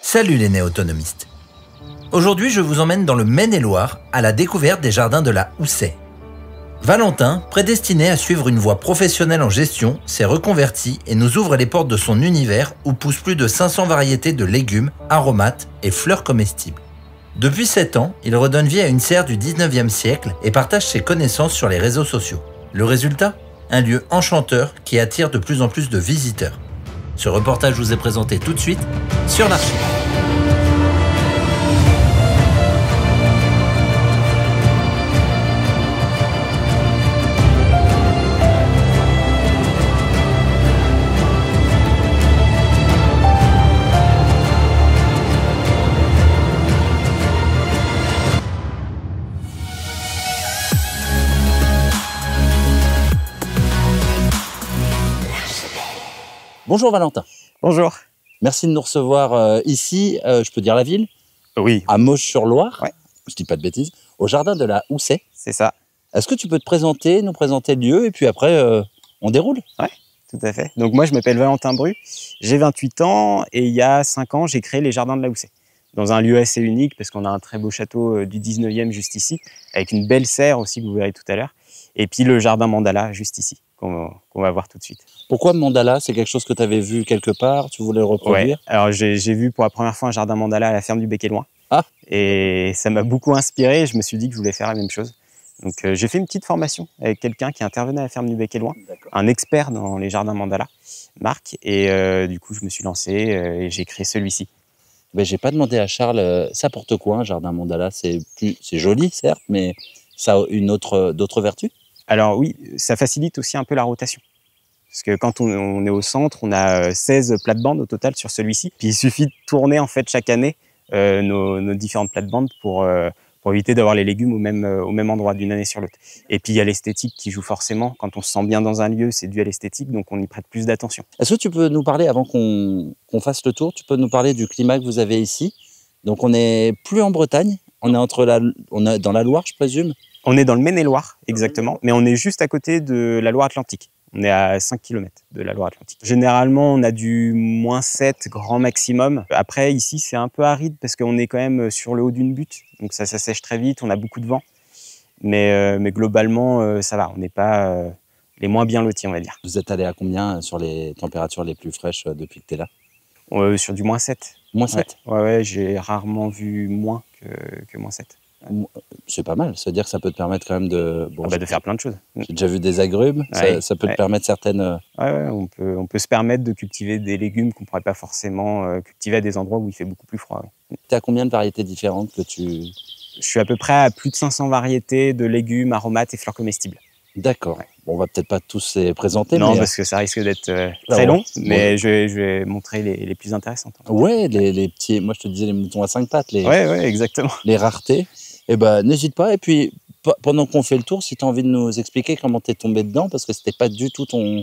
Salut les néo-autonomistes. Aujourd'hui, je vous emmène dans le Maine-et-Loire à la découverte des jardins de la Houssaye. Valentin, prédestiné à suivre une voie professionnelle en gestion, s'est reconverti et nous ouvre les portes de son univers où poussent plus de 500 variétés de légumes, aromates et fleurs comestibles. Depuis 7 ans, il redonne vie à une serre du 19e siècle et partage ses connaissances sur les réseaux sociaux. Le résultat ? Un lieu enchanteur qui attire de plus en plus de visiteurs. Ce reportage vous est présenté tout de suite sur l'Archive. Bonjour Valentin. Bonjour. Merci de nous recevoir ici, je peux dire la ville ? Oui. À Mauges-sur-Loire, Ouais. Je dis pas de bêtises, au jardin de la Houssaye. C'est ça. Est-ce que tu peux te présenter, nous présenter le lieu et puis après on déroule ? Tout à fait. Donc moi je m'appelle Valentin Bru, j'ai 28 ans et il y a 5 ans j'ai créé les jardins de la Houssaye. Dans un lieu assez unique parce qu'on a un très beau château du 19e juste ici, avec une belle serre aussi que vous verrez tout à l'heure. Et puis le jardin mandala juste ici, qu'on va voir tout de suite. Pourquoi mandala ? C'est quelque chose que tu avais vu quelque part, tu voulais le reproduire ? Alors j'ai vu pour la première fois un jardin mandala à la ferme du Bec et Loin. Ah. Et ça m'a beaucoup inspiré et je me suis dit que je voulais faire la même chose. Donc j'ai fait une petite formation avec quelqu'un qui intervenait à la ferme du Bec et Loin, un expert dans les jardins mandala, Marc. Et du coup je me suis lancé et j'ai créé celui-ci. Ben, j'ai pas demandé à Charles, ça porte quoi un jardin mandala ? C'est joli certes, mais ça a d'autres vertus ? Alors oui, ça facilite aussi un peu la rotation. Parce que quand on est au centre, on a 16 plates-bandes au total sur celui-ci. Puis il suffit de tourner en fait chaque année nos différentes plates-bandes pour éviter d'avoir les légumes au même endroit d'une année sur l'autre. Et puis il y a l'esthétique qui joue forcément. Quand on se sent bien dans un lieu, c'est dû à l'esthétique, donc on y prête plus d'attention. Est-ce que tu peux nous parler, avant qu'on fasse le tour, tu peux nous parler du climat que vous avez ici ? Donc on n'est plus en Bretagne, on est dans la Loire, je présume ? On est dans le Maine-et-Loire, exactement, mais on est juste à côté de la Loire-Atlantique. On est à 5 km de la Loire-Atlantique. Généralement, on a du -7 grand maximum. Après, ici, c'est un peu aride parce qu'on est quand même sur le haut d'une butte. Donc ça sèche très vite, on a beaucoup de vent. Mais globalement, ça va. On n'est pas les moins bien lotis, on va dire. Vous êtes allé à combien sur les températures les plus fraîches depuis que tu es là ? Sur du -7. -7 ? Ouais, j'ai rarement vu moins que -7. C'est pas mal, c'est-à-dire que ça peut te permettre quand même de... Bon, de faire plein de choses. J'ai déjà vu des agrumes, ça peut te permettre certaines... Ouais, on peut se permettre de cultiver des légumes qu'on ne pourrait pas forcément cultiver à des endroits où il fait beaucoup plus froid. Ouais. Tu as combien de variétés différentes que tu... Je suis à peu près à plus de 500 variétés de légumes, aromates et fleurs comestibles. D'accord. Ouais. Bon, on va peut-être pas tous les présenter. Non, mais... parce que ça risque d'être très long, mais je vais montrer les plus intéressantes. Ouais, les petits... Moi, je te disais les moutons à 5 pattes, Ouais, exactement. Les raretés. Eh ben, n'hésite pas. Et puis, pendant qu'on fait le tour, si tu as envie de nous expliquer comment tu es tombé dedans, parce que c'était pas du tout ton...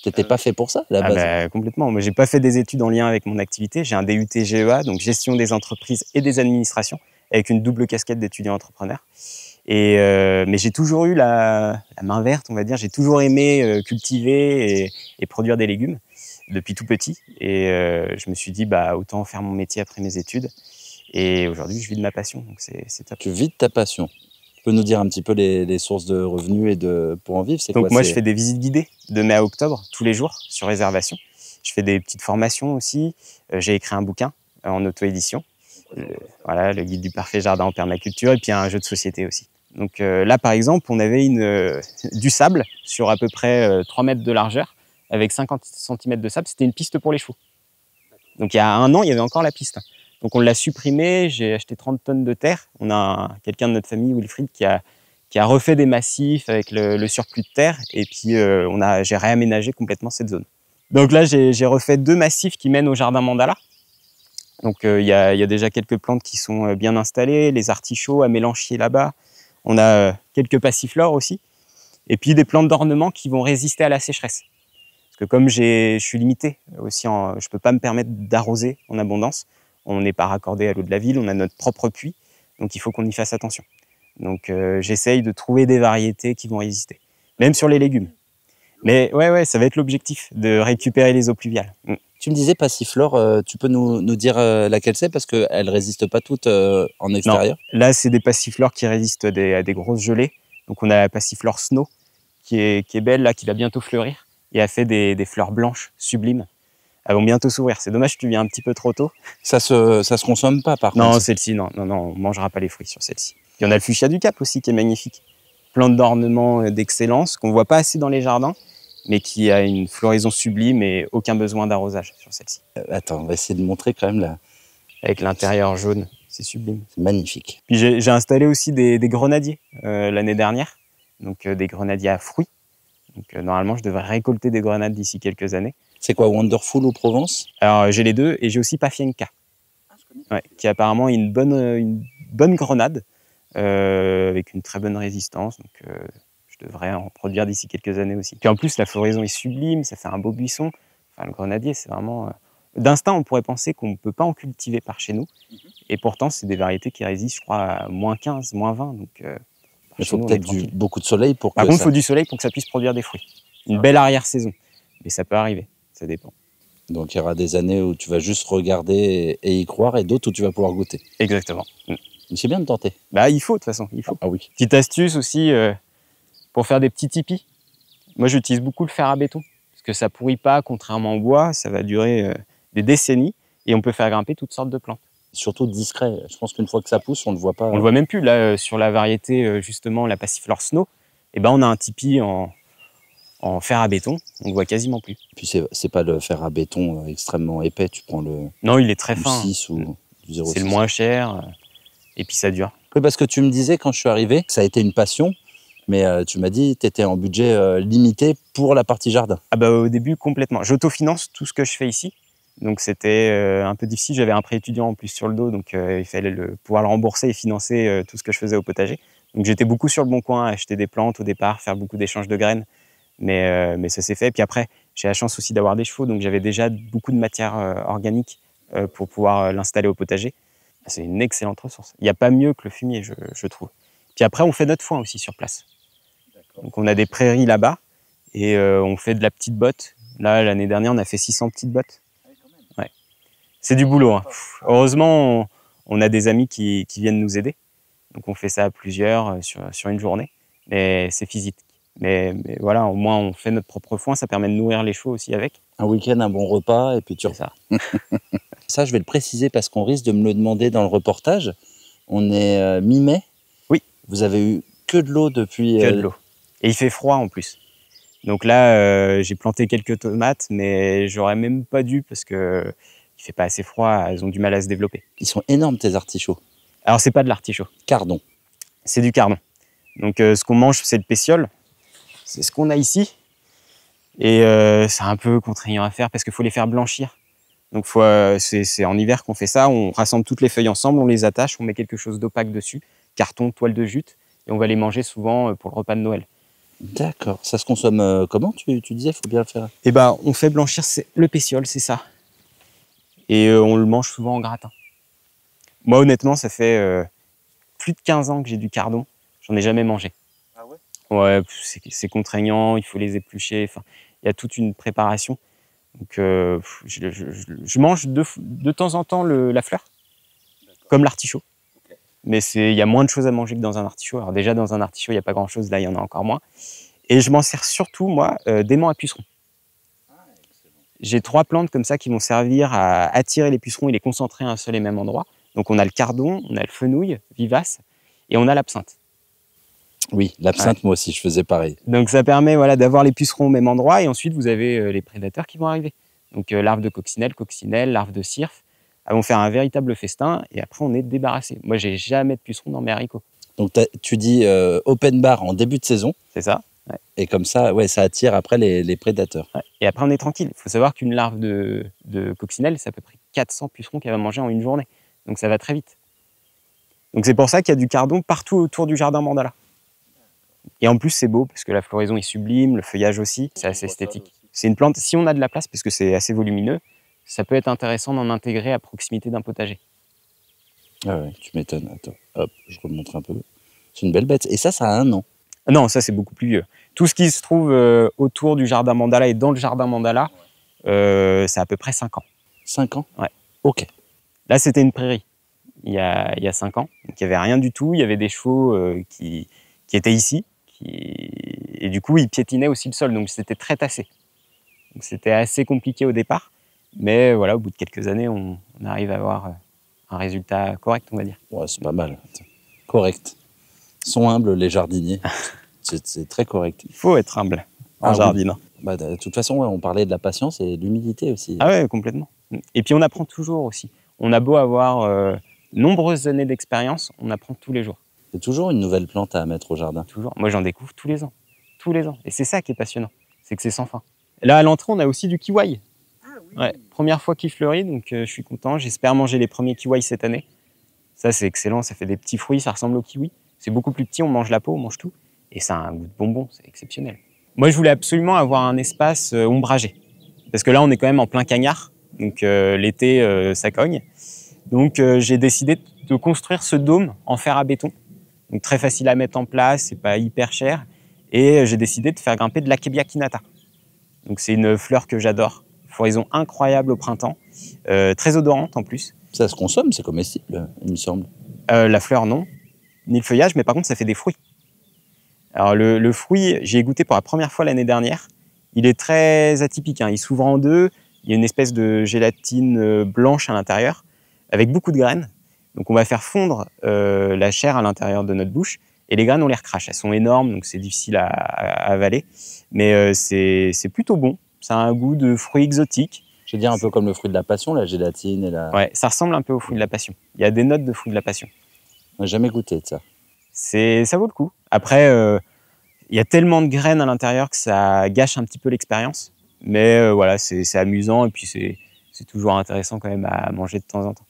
T'étais pas fait pour ça, à la base. Complètement. Moi, j'ai pas fait des études en lien avec mon activité. J'ai un DUT GEA, donc gestion des entreprises et des administrations, avec une double casquette d'étudiant entrepreneur. Mais j'ai toujours eu la main verte, on va dire. J'ai toujours aimé cultiver et produire des légumes depuis tout petit. Et je me suis dit, autant faire mon métier après mes études. Et aujourd'hui, je vis de ma passion, donc c'est top. Tu vis de ta passion. Tu peux nous dire un petit peu les sources de revenus et pour en vivre, c'est quoi ? Donc moi, je fais des visites guidées de mai à octobre, tous les jours, sur réservation. Je fais des petites formations aussi. J'ai écrit un bouquin en auto-édition. Le guide du parfait jardin en permaculture, et puis un jeu de société aussi. Donc là, par exemple, on avait du sable sur à peu près 3 mètres de largeur, avec 50 cm de sable. C'était une piste pour les chevaux. Donc il y a 1 an, il y avait encore la piste. Donc on l'a supprimé, j'ai acheté 30 tonnes de terre. On a quelqu'un de notre famille, Wilfried, qui a refait des massifs avec le surplus de terre. Et puis j'ai réaménagé complètement cette zone. Donc là, j'ai refait 2 massifs qui mènent au jardin mandala. Donc il y a déjà quelques plantes qui sont bien installées, les artichauts à mélanchier là-bas. On a quelques passiflores aussi. Et puis des plantes d'ornement qui vont résister à la sécheresse. Parce que comme je suis limité aussi, je ne peux pas me permettre d'arroser en abondance. On n'est pas raccordé à l'eau de la ville, on a notre propre puits, donc il faut qu'on y fasse attention. Donc j'essaye de trouver des variétés qui vont résister, même sur les légumes. Mais ouais, ça va être l'objectif, de récupérer les eaux pluviales. Tu me disais passiflore, tu peux nous dire laquelle c'est parce qu'elles ne résistent pas toutes en extérieur? Non, là, c'est des passiflores qui résistent à des grosses gelées. Donc, on a la passiflore Snow qui est belle, là, qui va bientôt fleurir et a fait des fleurs blanches sublimes. Elles vont bientôt s'ouvrir. C'est dommage que tu viens un petit peu trop tôt. Ça se consomme pas, par Non, contre? celle-ci, non, on mangera pas les fruits sur celle-ci. Puis on a le fuchsia du Cap aussi qui est magnifique. Plante d'ornement d'excellence qu'on voit pas assez dans les jardins, mais qui a une floraison sublime et aucun besoin d'arrosage sur celle-ci. Attends, on va essayer de montrer quand même là. Avec l'intérieur jaune, c'est sublime. C'est magnifique. Puis j'ai installé aussi des grenadiers l'année dernière, donc des grenadiers à fruits. Donc normalement, je devrais récolter des grenades d'ici quelques années. C'est quoi, Wonderful ou Provence? Alors j'ai les deux et j'ai aussi Pafienka, qui est apparemment une bonne grenade avec une très bonne résistance. Donc je devrais en produire d'ici quelques années aussi. Puis en plus, la floraison est sublime, ça fait un beau buisson. Enfin, le grenadier, c'est vraiment... D'instinct, on pourrait penser qu'on ne peut pas en cultiver par chez nous. Et pourtant, c'est des variétés qui résistent, je crois, à -15, -20. Donc, il faut peut-être beaucoup de soleil pour que Par contre, il faut du soleil pour que ça puisse produire des fruits. Une belle arrière-saison. Mais ça peut arriver, ça dépend. Donc, il y aura des années où tu vas juste regarder et y croire et d'autres où tu vas pouvoir goûter. Exactement. C'est bien de tenter. Bah, il faut, de toute façon, il faut. Ah oui. Petite astuce aussi, pour faire des petits tipis. Moi, j'utilise beaucoup le fer à béton. Parce que ça pourrit pas, contrairement au bois. Ça va durer des décennies. Et on peut faire grimper toutes sortes de plantes. Surtout discret. Je pense qu'une fois que ça pousse, on ne le voit pas. On le voit même plus. Là, sur la variété, justement, la passiflore Snow, eh ben, on a un tipi en fer à béton. On le voit quasiment plus. Et puis, c'est pas le fer à béton extrêmement épais. Tu prends le... Non, il est très fin. 6 ou du 0,6. C'est le moins cher. Et puis, ça dure. Oui, parce que tu me disais, quand je suis arrivé, ça a été une passion. Mais tu m'as dit que tu étais en budget limité pour la partie jardin. Ah bah, au début, complètement. J'autofinance tout ce que je fais ici. Donc c'était un peu difficile. J'avais un prêt étudiant en plus sur le dos, donc il fallait pouvoir le rembourser et financer tout ce que je faisais au potager. Donc j'étais beaucoup sur le bon coin, à acheter des plantes au départ, faire beaucoup d'échanges de graines. Mais ça s'est fait. Puis après, j'ai la chance aussi d'avoir des chevaux, donc j'avais déjà beaucoup de matière organique pour pouvoir l'installer au potager. C'est une excellente ressource. Il n'y a pas mieux que le fumier, je trouve. Puis après, on fait notre foin aussi sur place. Donc on a des prairies là-bas et on fait de la petite botte. Là, l'année dernière, on a fait 600 petites bottes. Ouais. C'est du boulot. Hein. Heureusement, on a des amis qui viennent nous aider. Donc on fait ça à plusieurs sur une journée. Mais c'est physique. Mais voilà, au moins on fait notre propre foin. Ça permet de nourrir les chevaux aussi avec. Un week-end, un bon repas et puis tu ça. Ça, je vais le préciser parce qu'on risque de me le demander dans le reportage. On est mi-mai. Oui. Vous avez eu que de l'eau depuis... Que de l'eau. Et il fait froid en plus. Donc là, j'ai planté quelques tomates, mais j'aurais même pas dû parce que il fait pas assez froid. Elles ont du mal à se développer. Ils sont énormes tes artichauts. Alors c'est pas de l'artichaut. Cardon. C'est du cardon. Donc ce qu'on mange, c'est le pétiole. C'est ce qu'on a ici. Et c'est un peu contraignant à faire parce qu'il faut les faire blanchir. Donc c'est en hiver qu'on fait ça. On rassemble toutes les feuilles ensemble, on les attache, on met quelque chose d'opaque dessus, carton, toile de jute, et on va les manger souvent pour le repas de Noël. D'accord. Ça se consomme comment, tu disais, il faut bien le faire? Eh ben, on fait blanchir le pétiole, c'est ça. Et on le mange souvent en gratin. Moi, honnêtement, ça fait plus de 15 ans que j'ai du cardon. J'en ai jamais mangé. Ah ouais? Ouais, c'est contraignant, il faut les éplucher. Enfin, il y a toute une préparation. Donc, je mange de temps en temps la fleur, comme l'artichaut. Okay. Mais il y a moins de choses à manger que dans un artichaut. Alors déjà, dans un artichaut, il n'y a pas grand-chose. Là, il y en a encore moins. Et je m'en sers surtout, moi, d'aimant à pucerons. J'ai 3 plantes comme ça qui vont servir à attirer les pucerons et les concentrer à un seul et même endroit. Donc on a le cardon, on a le fenouil vivace et on a l'absinthe. Oui, l'absinthe, ouais. Moi aussi, je faisais pareil. Donc ça permet d'avoir les pucerons au même endroit et ensuite vous avez les prédateurs qui vont arriver. Donc larves de coccinelle, larves de cirfe. Elles vont faire un véritable festin et après on est débarrassé. Moi, j'ai jamais de pucerons dans mes haricots. Donc tu dis open bar en début de saison. C'est ça. Ouais. Et comme ça, ouais, ça attire après les prédateurs. Ouais. Et après, on est tranquille. Il faut savoir qu'une larve de coccinelle, c'est à peu près 400 pucerons qu'elle va manger en une journée. Donc ça va très vite. Donc c'est pour ça qu'il y a du cardon partout autour du jardin mandala. Et en plus, c'est beau parce que la floraison est sublime, le feuillage aussi, c'est assez esthétique. C'est une plante, si on a de la place, parce que c'est assez volumineux, ça peut être intéressant d'en intégrer à proximité d'un potager. Ah ouais, tu m'étonnes. Attends, hop, je remonte un peu. C'est une belle bête. Et ça a 1 an. Non, ça c'est beaucoup plus vieux. Tout ce qui se trouve autour du jardin mandala et dans le jardin mandala, c'est à peu près 5 ans. 5 ans? Ouais. Ok. Là, c'était une prairie il y a 5 ans. Donc, il n'y avait rien du tout. Il y avait des chevaux qui étaient ici. Et du coup, ils piétinaient aussi le sol. Donc, c'était très tassé. Donc, c'était assez compliqué au départ. Mais voilà, au bout de quelques années, on arrive à avoir un résultat correct, on va dire. Ouais, c'est pas mal. Correct. Ils sont humbles, les jardiniers. C'est très correct. Il faut être humble en jardinant. Bah, de toute façon, ouais, on parlait de la patience et de l'humilité aussi. Ah ouais, complètement. Et puis, on apprend toujours aussi. On a beau avoir nombreuses années d'expérience, on apprend tous les jours. C'est toujours une nouvelle plante à mettre au jardin. Toujours. Moi, j'en découvre tous les ans. Tous les ans. Et c'est ça qui est passionnant. C'est que c'est sans fin. Là, à l'entrée, on a aussi du kiwai. Ah oui. Ouais, première fois qu'il fleurit, donc je suis content. J'espère manger les premiers kiwai cette année. Ça, c'est excellent. Ça fait des petits fruits, ça ressemble au kiwi. C'est beaucoup plus petit, on mange la peau, on mange tout. Et ça a un goût de bonbon, c'est exceptionnel. Moi, je voulais absolument avoir un espace ombragé. Parce que là, on est quand même en plein cagnard. Donc l'été, ça cogne. Donc j'ai décidé de construire ce dôme en fer à béton. Donc très facile à mettre en place, c'est pas hyper cher. Et j'ai décidé de faire grimper de l'Akebia kinata. Donc c'est une fleur que j'adore. Floraison incroyable au printemps, très odorante en plus. Ça se consomme, c'est comestible, il me semble. La fleur, non. Ni le feuillage, mais par contre, ça fait des fruits. Alors le fruit, j'y ai goûté pour la première fois l'année dernière. Il est très atypique, hein. Il s'ouvre en deux. Il y a une espèce de gélatine blanche à l'intérieur, avec beaucoup de graines. Donc on va faire fondre la chair à l'intérieur de notre bouche, et les graines, on les recrache. Elles sont énormes, donc c'est difficile à avaler. Mais c'est plutôt bon. Ça a un goût de fruit exotique. Je veux dire un peu comme le fruit de la passion, la gélatine et la... Ouais, ça ressemble un peu au fruit de la passion. Il y a des notes de fruit de la passion. On n'a jamais goûté de ça. Ça vaut le coup. Après, il y a tellement de graines à l'intérieur que ça gâche un petit peu l'expérience. Mais voilà, c'est amusant et puis c'est toujours intéressant quand même à manger de temps en temps.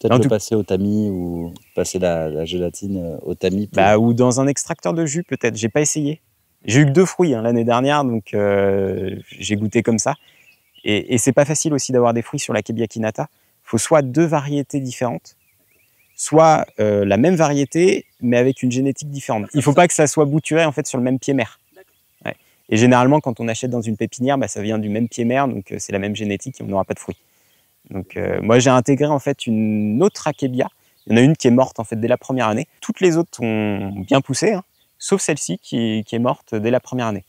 Peut-être le passer au tamis ou passer la gélatine au tamis. Pour... Ou dans un extracteur de jus peut-être, j'ai pas essayé. J'ai eu que 2 fruits l'année dernière, donc j'ai goûté comme ça. Et c'est pas facile aussi d'avoir des fruits sur l'Akebia kinata. Il faut soit 2 variétés différentes, soit la même variété, mais avec une génétique différente. Il faut pas que ça soit bouturé en fait sur le même pied mère. Ouais. Et généralement, quand on achète dans une pépinière, ça vient du même pied mère, donc c'est la même génétique et on n'aura pas de fruits. Donc moi, j'ai intégré en fait une autre Akebia. Il y en a une qui est morte en fait dès la première année. Toutes les autres ont bien poussé, hein, sauf celle-ci qui est morte dès la première année.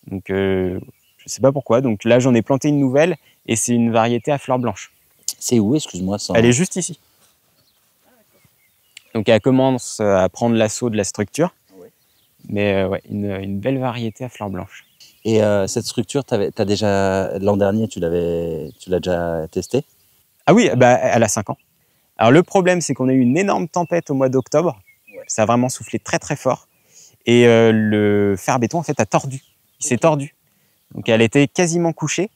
Donc je sais pas pourquoi. Donc là, j'en ai planté une nouvelle et c'est une variété à fleurs blanches. C'est où, excuse-moi ça? Elle est juste ici. Donc elle commence à prendre l'assaut de la structure. Ouais. Mais ouais, une belle variété à fleurs blanches. Et cette structure, t'as déjà l'an dernier, tu l'as déjà testée? Ah oui, elle a 5 ans. Alors le problème, c'est qu'on a eu une énorme tempête au mois d'octobre. Ouais. Ça a vraiment soufflé très très fort. Et le fer béton en fait a tordu. Il s'est tordu. Donc elle était quasiment couchée.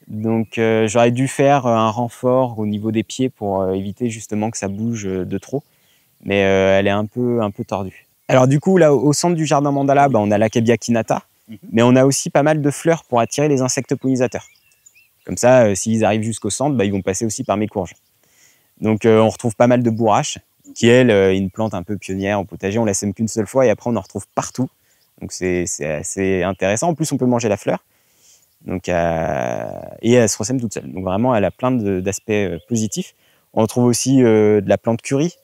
Donc j'aurais dû faire un renfort au niveau des pieds pour éviter justement que ça bouge de trop. Mais elle est un peu tordue. Alors du coup, là, au centre du jardin mandala, on a l'Akebia kinata, mais on a aussi pas mal de fleurs pour attirer les insectes pollinisateurs. Comme ça, s'ils arrivent jusqu'au centre, ils vont passer aussi par mes courges. Donc on retrouve pas mal de bourrache, qui elle, une plante un peu pionnière au potager. On la sème qu'une seule fois et après on en retrouve partout. Donc c'est assez intéressant. En plus, on peut manger la fleur. Donc, et elle se ressème toute seule. Donc vraiment, elle a plein d'aspects positifs. On retrouve aussi de la plante curry.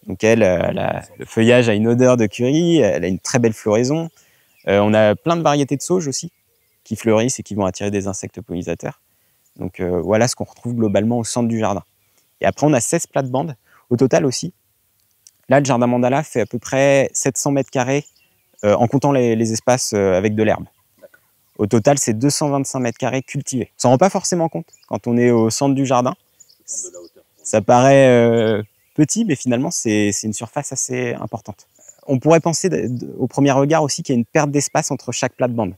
Donc le feuillage a une odeur de curry, elle a une très belle floraison. On a plein de variétés de sauge aussi qui fleurissent et qui vont attirer des insectes pollinisateurs. Donc voilà ce qu'on retrouve globalement au centre du jardin. Et après, on a 16 plates-bandes au total aussi. Là, le jardin mandala fait à peu près 700 mètres carrés en comptant les espaces avec de l'herbe. Au total, c'est 225 mètres carrés cultivés. On s'en rend pas forcément compte quand on est au centre du jardin. Ça paraît petit, mais finalement, c'est une surface assez importante. On pourrait penser au premier regard aussi qu'il y a une perte d'espace entre chaque plate-bande.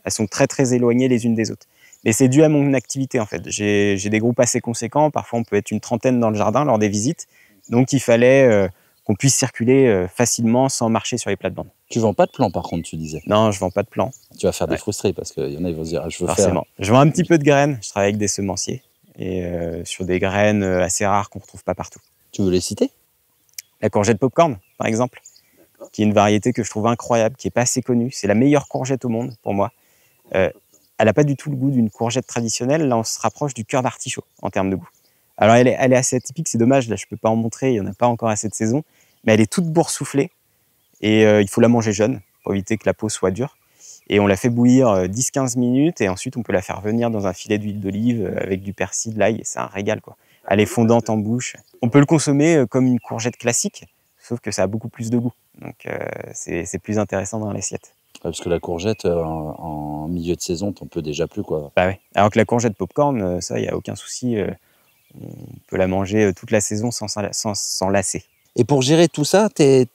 Elles sont très très éloignées les unes des autres. Mais c'est dû à mon activité en fait. J'ai des groupes assez conséquents, parfois on peut être une trentaine dans le jardin lors des visites. Donc il fallait qu'on puisse circuler facilement sans marcher sur les plates-bandes. Tu vends pas de plants par contre, tu disais? Non, je vends pas de plants. Tu vas faire des frustrés parce qu'il y en a ils vont se dire je veux Forcément. Je vends un petit peu de graines, je travaille avec des semenciers et sur des graines assez rares qu'on retrouve pas partout. Tu veux les citer? La courgette popcorn, par exemple. qui est une variété que je trouve incroyable, qui n'est pas assez connue. C'est la meilleure courgette au monde pour moi. Elle n'a pas du tout le goût d'une courgette traditionnelle. Là, on se rapproche du cœur d'artichaut en termes de goût. Alors, elle est assez atypique, c'est dommage. Là, je ne peux pas en montrer, il n'y en a pas encore assez de saison. Mais elle est toute boursouflée et il faut la manger jeune pour éviter que la peau soit dure. Et on la fait bouillir 10-15 minutes et ensuite on peut la faire venir dans un filet d'huile d'olive avec du persil, de l'ail. C'est un régal, quoi. Elle est fondante en bouche. On peut le consommer comme une courgette classique, sauf que ça a beaucoup plus de goût. Donc c'est plus intéressant dans l'assiette. Ouais, parce que la courgette, en milieu de saison, t'en peux déjà plus, quoi. Bah ouais. Alors que la courgette popcorn, ça, il n'y a aucun souci. On peut la manger toute la saison sans lasser. Et pour gérer tout ça, t'es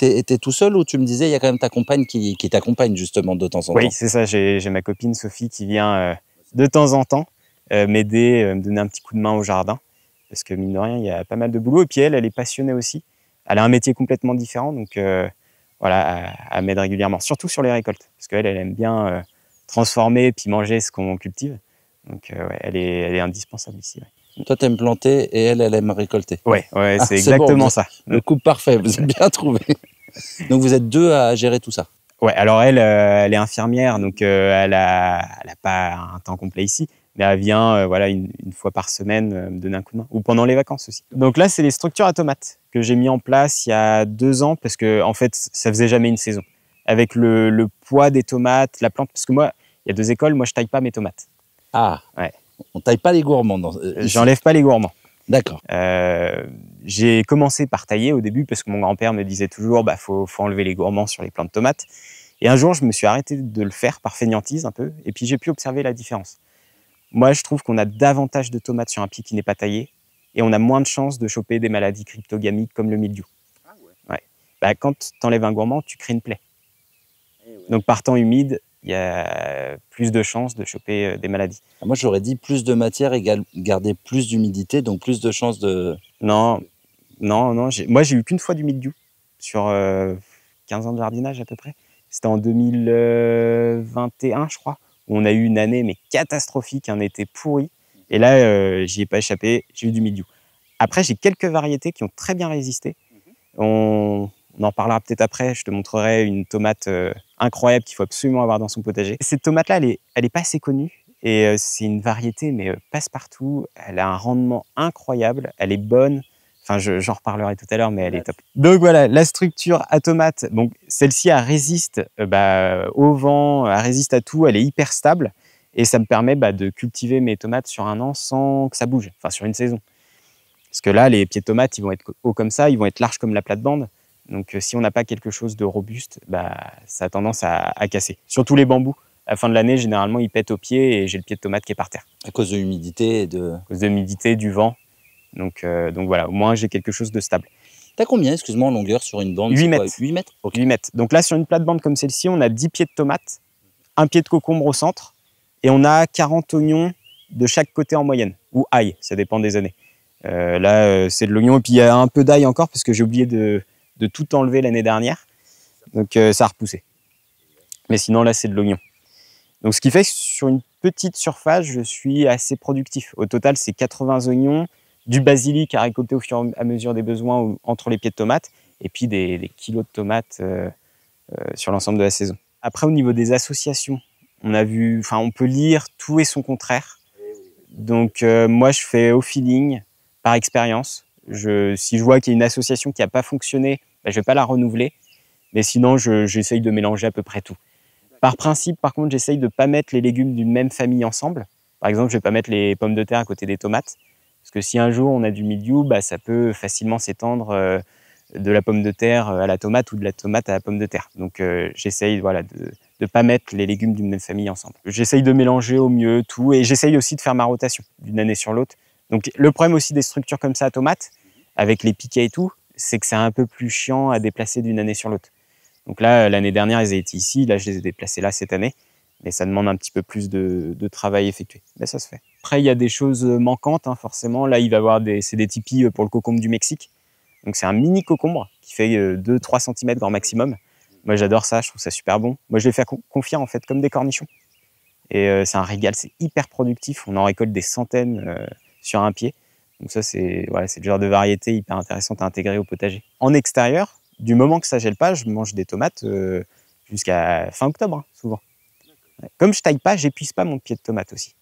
tout seul ou tu me disais, il y a quand même ta compagne qui t'accompagne justement de temps en temps? Oui, c'est ça. J'ai ma copine Sophie qui vient de temps en temps m'aider, me donner un petit coup de main au jardin. Parce que mine de rien, il y a pas mal de boulot. Et puis elle est passionnée aussi. Elle a un métier complètement différent. Donc voilà, elle m'aide régulièrement. Surtout sur les récoltes. Parce qu'elle aime bien transformer et puis manger ce qu'on cultive. Donc ouais, elle est indispensable ici. Ouais. Toi, t'aimes planter et elle aime récolter. Ouais, c'est exactement bon, ça. Le couple parfait, vous êtes bien trouvé. Donc vous êtes deux à gérer tout ça. Ouais, alors elle est infirmière, donc elle a pas un temps complet ici, mais elle vient voilà une fois par semaine me donner un coup de main, ou pendant les vacances aussi. Donc là, c'est les structures à tomates que j'ai mis en place il y a 2 ans, parce que en fait, ça faisait jamais une saison. Avec le poids des tomates, la plante, parce que moi, il y a 2 écoles, moi je taille pas mes tomates. Ah. Ouais. On taille pas les gourmands. J'enlève pas les gourmands. D'accord. J'ai commencé par tailler au début parce que mon grand-père me disait toujours faut enlever les gourmands sur les plants de tomates. Et un jour, je me suis arrêté de le faire par fainéantise un peu, et puis j'ai pu observer la différence. Moi, je trouve qu'on a davantage de tomates sur un pied qui n'est pas taillé, et on a moins de chances de choper des maladies cryptogamiques comme le mildiou. Ah ouais. Ouais. Bah, quand tu enlèves un gourmand, tu crées une plaie. Ouais. Donc par temps humide, il y a plus de chances de choper des maladies. Moi, j'aurais dit plus de matière égale garder plus d'humidité, donc plus de chances de... Non. Moi, j'ai eu qu'une fois du mildiou sur 15 ans de jardinage à peu près. C'était en 2021, je crois, où on a eu une année mais catastrophique, un été pourri. Et là, j'y ai pas échappé, j'ai eu du mildiou. Après, j'ai quelques variétés qui ont très bien résisté. On en parlera peut-être après, je te montrerai une tomate incroyable qu'il faut absolument avoir dans son potager. Cette tomate-là, elle est pas assez connue et c'est une variété mais passe-partout. Elle a un rendement incroyable, elle est bonne. Enfin, j'en reparlerai tout à l'heure, mais elle est top. Donc voilà, la structure à tomate, donc celle-ci, elle résiste au vent, elle résiste à tout, elle est hyper stable et ça me permet de cultiver mes tomates sur 1 an sans que ça bouge, enfin sur une saison. Parce que là, les pieds de tomates, ils vont être hauts comme ça, ils vont être larges comme la plate-bande. Donc si on n'a pas quelque chose de robuste, ça a tendance à casser. Surtout les bambous. À la fin de l'année, généralement, ils pètent au pied et j'ai le pied de tomate qui est par terre. À cause de l'humidité et de... À cause de l'humidité, du vent. Donc voilà, au moins j'ai quelque chose de stable. T'as combien, excuse-moi, en longueur sur une bande? 8 mètres. 8 mètres okay. 8 mètres. Donc là, sur une plate-bande comme celle-ci, on a 10 pieds de tomates, 1 pied de concombre au centre, et on a 40 oignons de chaque côté en moyenne, ou ail, ça dépend des années. Là, c'est de l'oignon, et puis il y a un peu d'ail encore, parce que j'ai oublié de tout enlever l'année dernière. Donc ça a repoussé. Mais sinon, là, c'est de l'oignon. Donc ce qui fait que sur une petite surface, je suis assez productif. Au total, c'est 80 oignons, du basilic à récolter au fur et à mesure des besoins ou entre les pieds de tomates, et puis des kilos de tomates sur l'ensemble de la saison. Après, au niveau des associations, on peut lire tout et son contraire. Donc moi, je fais au feeling, par expérience. Si je vois qu'il y a une association qui n'a pas fonctionné, je ne vais pas la renouveler. Mais sinon, j'essaye de mélanger à peu près tout. Par principe, par contre, j'essaye de ne pas mettre les légumes d'une même famille ensemble. Par exemple, je ne vais pas mettre les pommes de terre à côté des tomates. Parce que si un jour on a du mildiou, ça peut facilement s'étendre de la pomme de terre à la tomate ou de la tomate à la pomme de terre. Donc j'essaye de ne pas mettre les légumes d'une même famille ensemble. J'essaye de mélanger au mieux tout et j'essaye aussi de faire ma rotation d'une année sur l'autre. Donc le problème aussi des structures comme ça à tomates, avec les piquets et tout, c'est que c'est un peu plus chiant à déplacer d'une année sur l'autre. Donc là, l'année dernière, ils étaient ici, là je les ai déplacés là cette année. Mais ça demande un petit peu plus de travail effectué. Mais ça se fait. Après, il y a des choses manquantes, forcément. Là, il va y avoir c'est des tipis pour le concombre du Mexique. Donc, c'est un mini concombre qui fait 2-3 cm grand maximum. Moi, j'adore ça, je trouve ça super bon. Moi, je les fais confire, en fait, comme des cornichons. Et c'est un régal, c'est hyper productif. On en récolte des centaines sur un pied. Donc ça, c'est le genre de variété hyper intéressante à intégrer au potager. En extérieur, du moment que ça gèle pas, je mange des tomates jusqu'à fin octobre, hein, souvent. Ouais. Comme je taille pas, j'épuise pas mon pied de tomate aussi.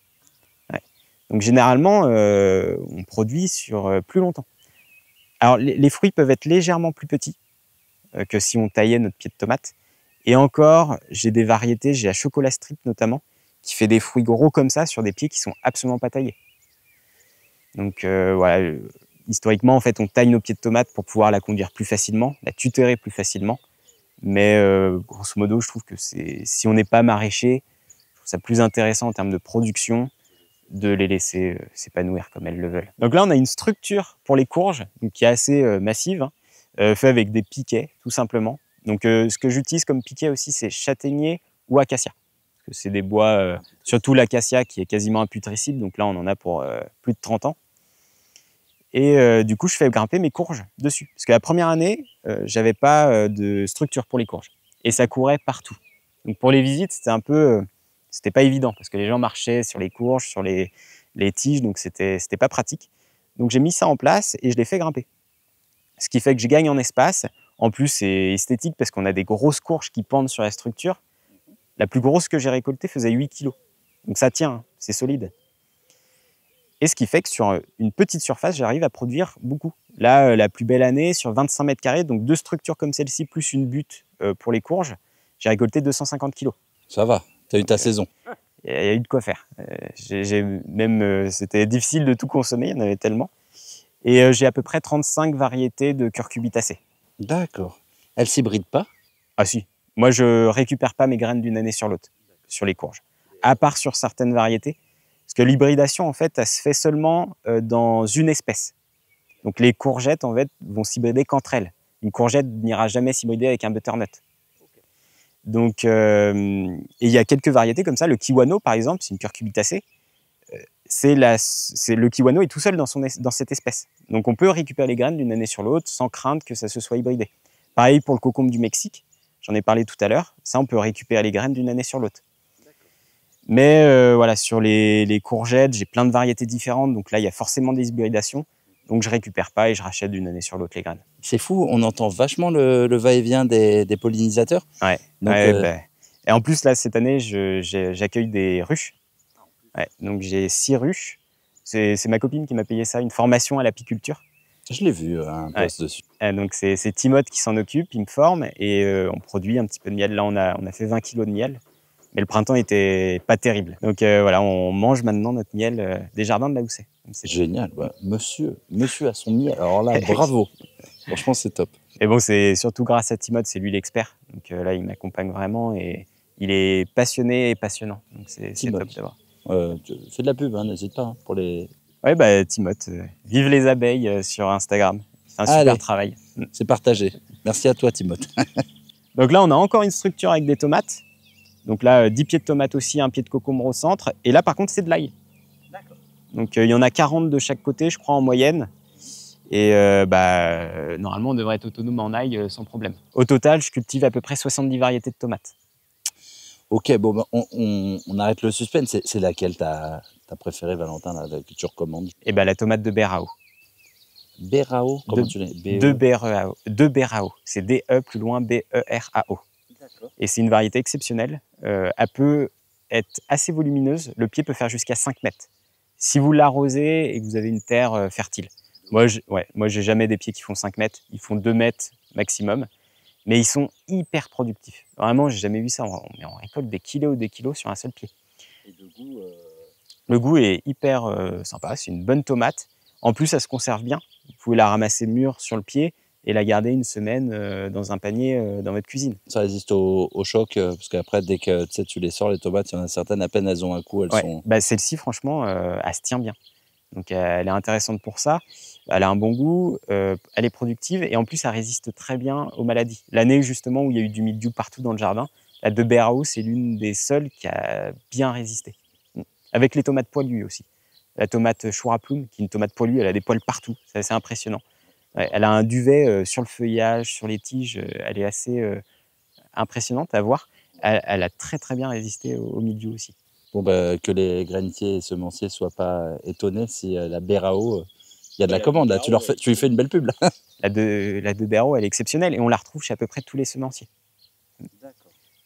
Ouais. Donc généralement, on produit sur plus longtemps. Alors les fruits peuvent être légèrement plus petits que si on taillait notre pied de tomate. Et encore, j'ai des variétés, j'ai la chocolat strip notamment, qui fait des fruits gros comme ça sur des pieds qui sont absolument pas taillés. Donc voilà, historiquement, en fait, on taille nos pieds de tomate pour pouvoir la conduire plus facilement, la tutérer plus facilement. Mais grosso modo, je trouve que si on n'est pas maraîcher, je trouve ça plus intéressant en termes de production de les laisser s'épanouir comme elles le veulent. Donc là, on a une structure pour les courges donc, qui est assez massive, hein, fait avec des piquets, tout simplement. Donc ce que j'utilise comme piquet aussi, c'est châtaignier ou acacia. Parce que c'est des bois, surtout l'acacia qui est quasiment imputrescible. Donc là, on en a pour plus de 30 ans. Et du coup, je fais grimper mes courges dessus. Parce que la première année, j'avais pas de structure pour les courges. Et ça courait partout. Donc pour les visites, c'était un peu... c'était pas évident parce que les gens marchaient sur les courges, sur les tiges, donc c'était pas pratique. Donc j'ai mis ça en place et je l'ai fait grimper. Ce qui fait que je gagne en espace. En plus, c'est esthétique parce qu'on a des grosses courges qui pendent sur la structure. La plus grosse que j'ai récoltée faisait 8 kg. Donc ça tient, hein, c'est solide. Et ce qui fait que sur une petite surface, j'arrive à produire beaucoup. Là, la plus belle année, sur 25 mètres carrés, donc 2 structures comme celle-ci, plus une butte pour les courges, j'ai récolté 250 kg. Ça va, tu as eu ta saison. Il y a eu de quoi faire. C'était difficile de tout consommer, il y en avait tellement. Et j'ai à peu près 35 variétés de curcubitacées. D'accord. Elles s'hybrident pas? Ah si. Moi, je récupère pas mes graines d'une année sur l'autre, sur les courges. À part sur certaines variétés. Parce que l'hybridation, en fait, elle se fait seulement dans une espèce. Donc les courgettes, en fait, vont s'hybrider qu'entre elles. Une courgette n'ira jamais s'hybrider avec un butternut. Donc, et il y a quelques variétés comme ça. Le kiwano, par exemple, c'est une curcubitacée. Le kiwano est tout seul dans cette espèce. Donc, on peut récupérer les graines d'une année sur l'autre sans craindre que ça se soit hybridé. Pareil pour le cocombe du Mexique. J'en ai parlé tout à l'heure. Ça, on peut récupérer les graines d'une année sur l'autre. Mais voilà, sur les courgettes, j'ai plein de variétés différentes. Donc là, il y a forcément des hybridations. Donc, je récupère pas et je rachète d'une année sur l'autre les graines. C'est fou, on entend vachement le va-et-vient des pollinisateurs. Ouais. Donc, Et en plus, là, cette année, j'accueille des ruches. Ouais. Donc, j'ai 6 ruches. C'est ma copine qui m'a payé ça, une formation à l'apiculture. Je l'ai vu, un post dessus. Donc, c'est Timothée qui s'en occupe, il me forme et on produit un petit peu de miel. Là, on a fait 20 kilos de miel. Mais le printemps était pas terrible. Donc voilà, on mange maintenant notre miel des jardins de la Houssaye. C'est génial. Ouais. Monsieur a son miel. Alors là, bravo. Franchement, c'est top. Et bon, c'est surtout grâce à Timothée, c'est lui l'expert. Donc là, il m'accompagne vraiment et il est passionné et passionnant. Donc c'est top d'avoir. Fais de la pub, hein, n'hésite pas pour les... Ouais, bah Timothée, vive les abeilles sur Instagram. C'est un super travail. C'est partagé. Merci à toi, Timothée. Donc là, on a encore une structure avec des tomates. Donc là, 10 pieds de tomates aussi, un pied de cocombre au centre. Et là, par contre, c'est de l'ail. D'accord. Donc il y en a 40 de chaque côté, je crois, en moyenne. Et normalement, on devrait être autonome en ail sans problème. Au total, je cultive à peu près 70 variétés de tomates. Ok, bon, bah, on arrête le suspense. C'est laquelle t'as préférée, Valentin, la que tu recommandes? Eh ben, la tomate de Berao. Berao? Comment tu l'as? De Berao. C'est D-E plus loin B-E-R-A-O. Et c'est une variété exceptionnelle. Elle peut être assez volumineuse. Le pied peut faire jusqu'à 5 mètres. Si vous l'arrosez et que vous avez une terre fertile. Moi, j'ai jamais des pieds qui font 5 mètres. Ils font 2 mètres maximum. Mais ils sont hyper productifs. Vraiment, j'ai jamais vu ça. On récolte des kilos sur un seul pied. Et le goût est hyper sympa. C'est une bonne tomate. En plus, ça se conserve bien. Vous pouvez la ramasser mûre sur le pied et la garder une semaine dans un panier dans votre cuisine. Ça résiste au choc, parce qu'après, dès que tu les sors, les tomates, il y en a certaines, à peine elles ont un coup, elles sont... Bah, celle-ci, franchement, elle se tient bien. Donc, elle est intéressante pour ça. Elle a un bon goût, elle est productive et en plus, elle résiste très bien aux maladies. L'année, justement, où il y a eu du mildiou partout dans le jardin, la de Berao, c'est l'une des seules qui a bien résisté. Avec les tomates poilues aussi. La tomate chouraploum, qui est une tomate poilue, elle a des poils partout. C'est assez impressionnant. Ouais, elle a un duvet sur le feuillage, sur les tiges. Elle est assez impressionnante à voir. Elle a très très bien résisté au mildiou aussi. Bon, bah, que les grainiers et semenciers ne soient pas étonnés si la Berao Il y a de la commande là, tu lui fais une belle pub là. La de Béraud, elle est exceptionnelle et on la retrouve chez à peu près tous les semenciers.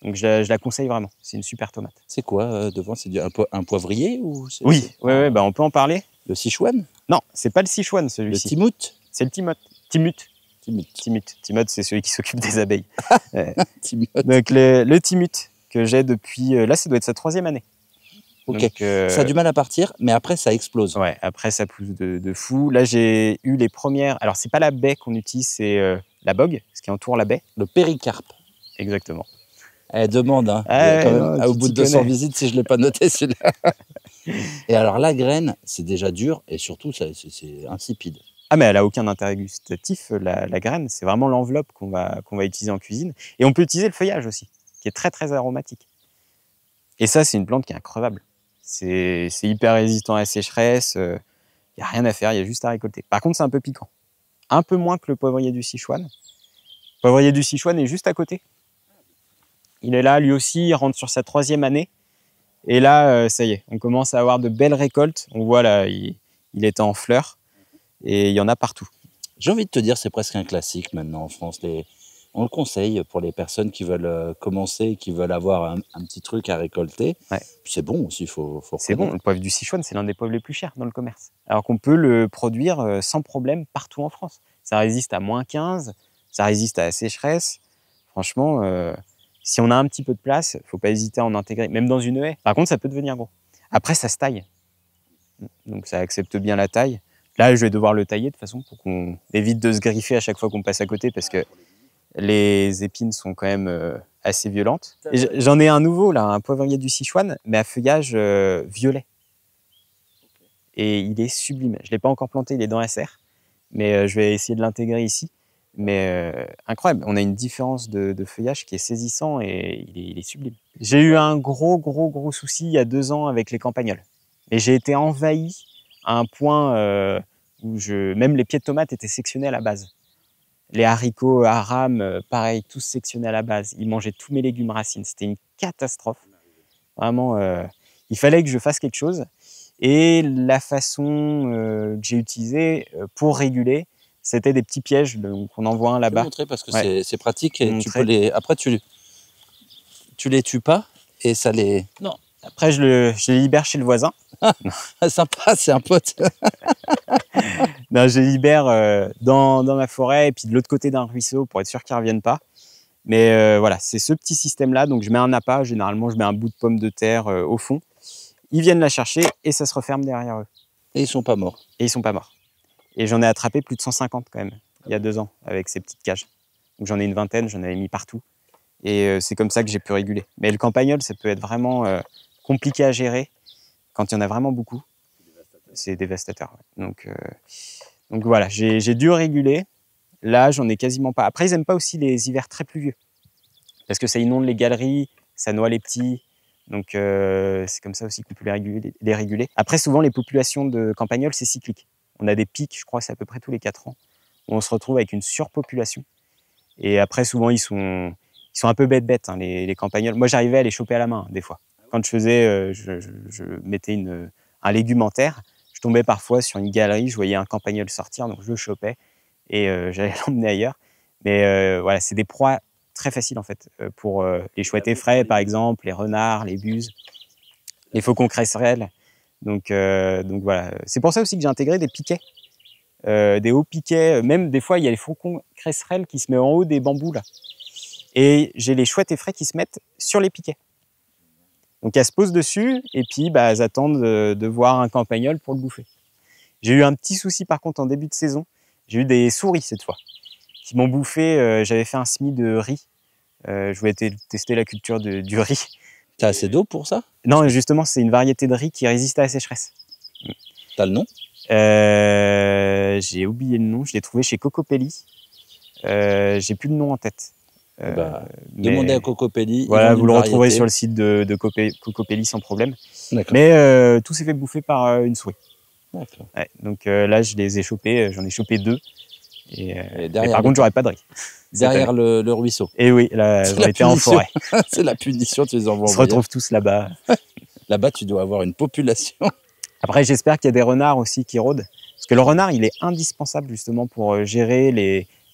Donc je la conseille vraiment, c'est une super tomate. C'est quoi devant? C'est un poivrier ou Oui, ouais, bah on peut en parler. Le Sichuan? Non, c'est pas le Sichuan Le celui-ci. Timut? C'est le Timut. Timut. Timut. Timut, c'est celui qui s'occupe des abeilles. Timut. Donc le Timut que j'ai depuis, là ça doit être sa 3e année. Ok, Donc, ça a du mal à partir, mais après ça explose. Ouais, après ça pousse de fou. Là j'ai eu les premières, alors c'est pas la baie qu'on utilise, c'est la bogue, ce qui entoure la baie. Le péricarpe. Exactement. Elle demande, hein, Ah, quand même, non, au tu bout de t'y 200 connais. visites, si je ne l'ai pas noté celui-là. Et alors la graine, c'est déjà dur et surtout c'est insipide. Ah mais elle a aucun intérêt gustatif, la graine, c'est vraiment l'enveloppe qu'on va utiliser en cuisine. Et on peut utiliser le feuillage aussi, qui est très très aromatique. Et ça c'est une plante qui est increvable. C'est hyper résistant à la sécheresse, il n'y a rien à faire, il y a juste à récolter. Par contre c'est un peu piquant. Un peu moins que le poivrier du Sichuan. Le poivrier du Sichuan est juste à côté. Il est là, lui aussi, il rentre sur sa 3e année. Et là, ça y est, on commence à avoir de belles récoltes. On voit là, il est en fleurs et il y en a partout. J'ai envie de te dire, c'est presque un classique maintenant en France. On le conseille pour les personnes qui veulent commencer, qui veulent avoir un petit truc à récolter. Ouais. C'est bon aussi, il faut C'est bon, le poivre du Sichuan, c'est l'un des poivres les plus chers dans le commerce. Alors qu'on peut le produire sans problème partout en France. Ça résiste à -15, ça résiste à la sécheresse. Franchement, si on a un petit peu de place, il ne faut pas hésiter à en intégrer, même dans une haie. Par contre, ça peut devenir gros. Après, ça se taille. Donc ça accepte bien la taille. Là, je vais devoir le tailler de toute façon pour qu'on évite de se griffer à chaque fois qu'on passe à côté parce que les épines sont quand même assez violentes. J'en ai un nouveau, là, un poivrier du Sichuan, mais à feuillage violet. Et il est sublime. Je ne l'ai pas encore planté, il est dans la serre, mais je vais essayer de l'intégrer ici. Mais incroyable, on a une différence de feuillage qui est saisissant et il est sublime. J'ai eu un gros souci il y a 2 ans avec les campagnols. Et j'ai été envahi à un point où même les pieds de tomates étaient sectionnés à la base. Les haricots à rame, pareil, tous sectionnés à la base. Ils mangeaient tous mes légumes racines. C'était une catastrophe. Vraiment, il fallait que je fasse quelque chose. Et la façon que j'ai utilisée pour réguler, c'était des petits pièges, donc on en voit un là-bas. Je vais montrer parce que Ouais. c'est pratique et tu peux après tu les tues pas et ça les... Non. Après je les libère chez le voisin. Sympa, c'est un pote. Non, je les libère dans ma forêt et puis de l'autre côté d'un ruisseau pour être sûr qu'ils ne reviennent pas. Mais voilà, c'est ce petit système-là. Donc je mets un appât, généralement je mets un bout de pomme de terre au fond. Ils viennent la chercher et ça se referme derrière eux. Et ils sont pas morts. Et ils sont pas morts. Et j'en ai attrapé plus de 150 quand même, il y a 2 ans, avec ces petites cages. Donc j'en ai une vingtaine, j'en avais mis partout. Et c'est comme ça que j'ai pu réguler. Mais le campagnol, ça peut être vraiment compliqué à gérer quand il y en a vraiment beaucoup. C'est dévastateur. Ouais. Donc voilà, j'ai dû réguler. Là, j'en ai quasiment pas. Après, ils n'aiment pas aussi les hivers très pluvieux. Parce que ça inonde les galeries, ça noie les petits. Donc c'est comme ça aussi qu'on peut les réguler. Après, souvent, les populations de campagnols, c'est cyclique. On a des pics, je crois, c'est à peu près tous les 4 ans, où on se retrouve avec une surpopulation. Et après, souvent, ils sont un peu bêtes, hein, les campagnols. Moi, j'arrivais à les choper à la main, des fois. Quand je faisais, je mettais un légume en terre, je tombais parfois sur une galerie, je voyais un campagnol sortir, donc je le chopais et j'allais l'emmener ailleurs. Mais voilà, c'est des proies très faciles, en fait, pour les chouettes effraies, par exemple, les renards, les buses, les faucons cresserelles. Donc voilà, c'est pour ça aussi que j'ai intégré des piquets, des hauts piquets. Même des fois, il y a les faucons cresserelles qui se mettent en haut des bambous là. Et j'ai les chouettes effraies qui se mettent sur les piquets. Donc elles se posent dessus et puis elles attendent de voir un campagnol pour le bouffer. J'ai eu un petit souci par contre en début de saison. J'ai eu des souris cette fois qui m'ont bouffé. J'avais fait un semis de riz. Je voulais tester la culture du riz. T'as assez d'eau pour ça? Non, justement, c'est une variété de riz qui résiste à la sécheresse. T'as le nom? J'ai oublié le nom, je l'ai trouvé chez Cocopelli. J'ai plus le nom en tête. Demandez à Cocopelli. Voilà, vous le retrouverez sur le site de Cocopelli sans problème. Mais tout s'est fait bouffer par une souris. D'accord. Ouais, donc là, je les ai chopés, j'en ai chopé 2. Et par contre, j'aurais pas de riz. Derrière le ruisseau. Et oui, là, on était en forêt. C'est la punition, tu les envoies. Ils se retrouvent tous là-bas. Là-bas, tu dois avoir une population. Après, j'espère qu'il y a des renards aussi qui rôdent. Parce que le renard, il est indispensable justement pour gérer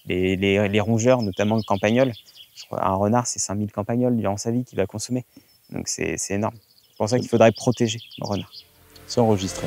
les rongeurs, notamment le campagnol. Je crois, un renard, c'est 5000 campagnols durant sa vie qu'il va consommer. Donc c'est énorme. C'est pour ça qu'il faudrait protéger le renard. C'est enregistré.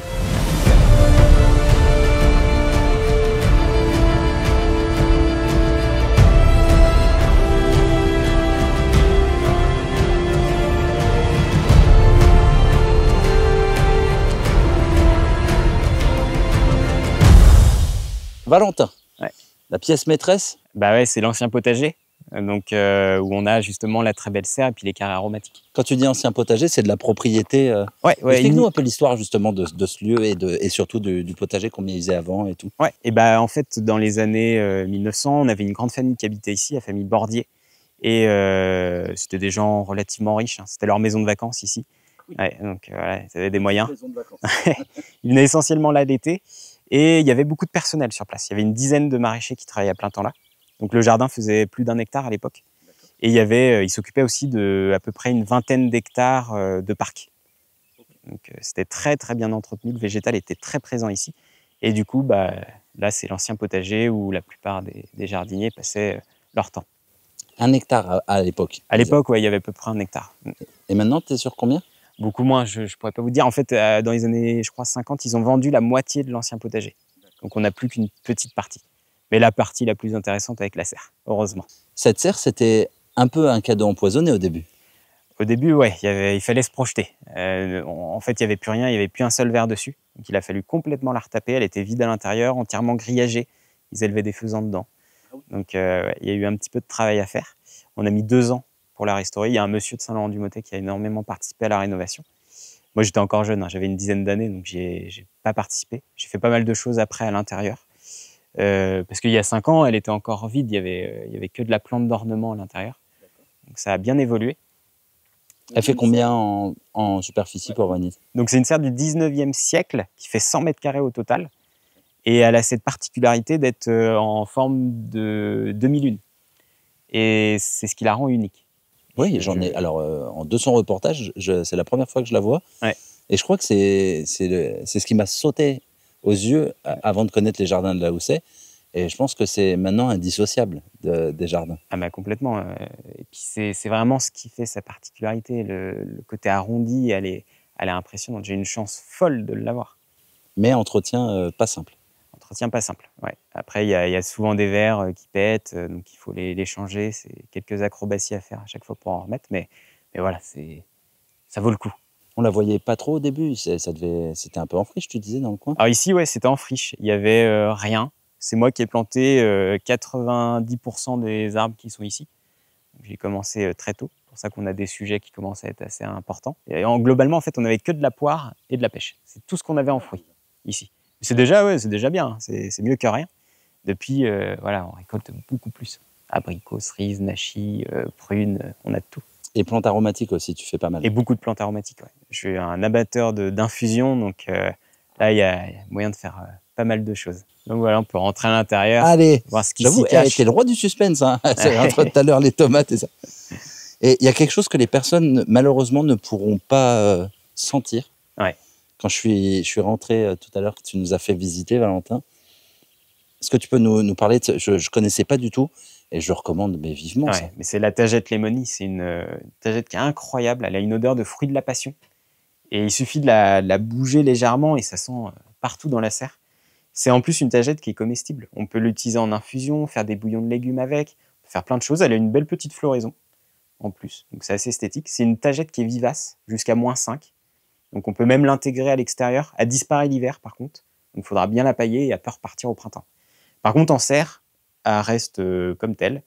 Valentin, Ouais. la pièce maîtresse? Bah ouais, c'est l'ancien potager, donc où on a justement la très belle serre et puis les carrés aromatiques. Quand tu dis ancien potager, c'est de la propriété. Ouais, Explique-nous un peu l'histoire justement de ce lieu et surtout du potager, combien il faisait avant et tout. Ouais, et bah en fait, dans les années 1900, on avait une grande famille qui habitait ici, la famille Bordier. Et c'était des gens relativement riches, hein. C'était leur maison de vacances ici. Ouais, donc voilà, ils avaient des moyens. Ils venaient essentiellement là l'été. Et il y avait beaucoup de personnel sur place. Il y avait une dizaine de maraîchers qui travaillaient à plein temps là. Donc le jardin faisait plus d'1 hectare à l'époque. Et il s'occupait aussi de à peu près une vingtaine d'hectares de parcs. Donc c'était très très bien entretenu. Le végétal était très présent ici. Et du coup, bah, là c'est l'ancien potager où la plupart des jardiniers passaient leur temps. 1 hectare à l'époque. À l'époque, ouais, il y avait à peu près 1 hectare. Et maintenant, tu es sur combien? Beaucoup moins, je ne pourrais pas vous dire. En fait, dans les années, je crois, 50, ils ont vendu la moitié de l'ancien potager. Donc, on n'a plus qu'une petite partie. Mais la partie la plus intéressante avec la serre, heureusement. Cette serre, c'était un peu un cadeau empoisonné au début. Au début, ouais, il fallait se projeter. En fait, il n'y avait plus rien, il n'y avait plus un seul verre dessus. Donc, il a fallu complètement la retaper. Elle était vide à l'intérieur, entièrement grillagée. Ils élevaient des faisans dedans. Donc, il y a eu un petit peu de travail à faire. On a mis 2 ans pour la restaurer. Il y a un monsieur de Saint-Laurent-du-Motet qui a énormément participé à la rénovation. Moi, j'étais encore jeune, hein, j'avais une dizaine d'années, donc j'ai pas participé. J'ai fait pas mal de choses après à l'intérieur. Parce qu'il y a 5 ans, elle était encore vide, il y avait que de la plante d'ornement à l'intérieur. Donc ça a bien évolué. Elle fait combien en superficie pour Venise? Donc c'est une serre du 19e siècle qui fait 100 mètres carrés au total. Et elle a cette particularité d'être en forme de demi-lune. Et c'est ce qui la rend unique. Oui, j'en ai. Alors, en 200 reportages, c'est la première fois que je la vois. Ouais. Et je crois que c'est ce qui m'a sauté aux yeux avant de connaître les jardins de la Houssaye. Et je pense que c'est maintenant indissociable des jardins. Ah bah complètement. Et puis c'est vraiment ce qui fait sa particularité. Le côté arrondi, elle est impressionnante. J'ai une chance folle de l'avoir. Mais entretien pas simple. Entretien pas simple. Ouais. Après, il y a souvent des verres qui pètent, donc il faut les changer. C'est quelques acrobaties à faire à chaque fois pour en remettre. Mais voilà, ça vaut le coup. On la voyait pas trop au début. C'était un peu en friche, tu disais, dans le coin. Alors ici, ouais, c'était en friche. Il y avait rien. C'est moi qui ai planté 90% des arbres qui sont ici. J'ai commencé très tôt. C'est pour ça qu'on a des sujets qui commencent à être assez importants. Et globalement, en fait, on n'avait que de la poire et de la pêche. C'est tout ce qu'on avait en fruits ici. C'est déjà bien. Hein. C'est mieux que rien. Depuis, voilà, on récolte beaucoup plus. Abricots, cerises, nachis, prunes, on a tout. Et plantes aromatiques aussi, tu fais pas mal. Et beaucoup de plantes aromatiques, ouais. Je suis un abatteur d'infusion, donc là, il y a moyen de faire pas mal de choses. Donc voilà, on peut rentrer à l'intérieur, Allez, voir ce qui j'avoue, s'y cache. t'es le roi du suspense. Hein. C'est entre tout à l'heure les tomates et ça. Et il y a quelque chose que les personnes, malheureusement, ne pourront pas sentir. Ouais. Quand je suis rentré tout à l'heure, que tu nous as fait visiter, Valentin, est-ce que tu peux nous parler de je ne connaissais pas du tout et je recommande mais vivement Ouais, ça. mais c'est la tagette lémonie. C'est une tagette qui est incroyable. Elle a une odeur de fruit de la passion. Et il suffit de la bouger légèrement et ça sent partout dans la serre. C'est en plus une tagette qui est comestible. On peut l'utiliser en infusion, faire des bouillons de légumes avec, faire plein de choses. Elle a une belle petite floraison en plus. Donc c'est assez esthétique. C'est une tagette qui est vivace jusqu'à -5. Donc on peut même l'intégrer à l'extérieur. Elle disparaît l'hiver par contre. Donc il faudra bien la pailler et elle peut repartir au printemps. Par contre en serre, elle reste comme telle.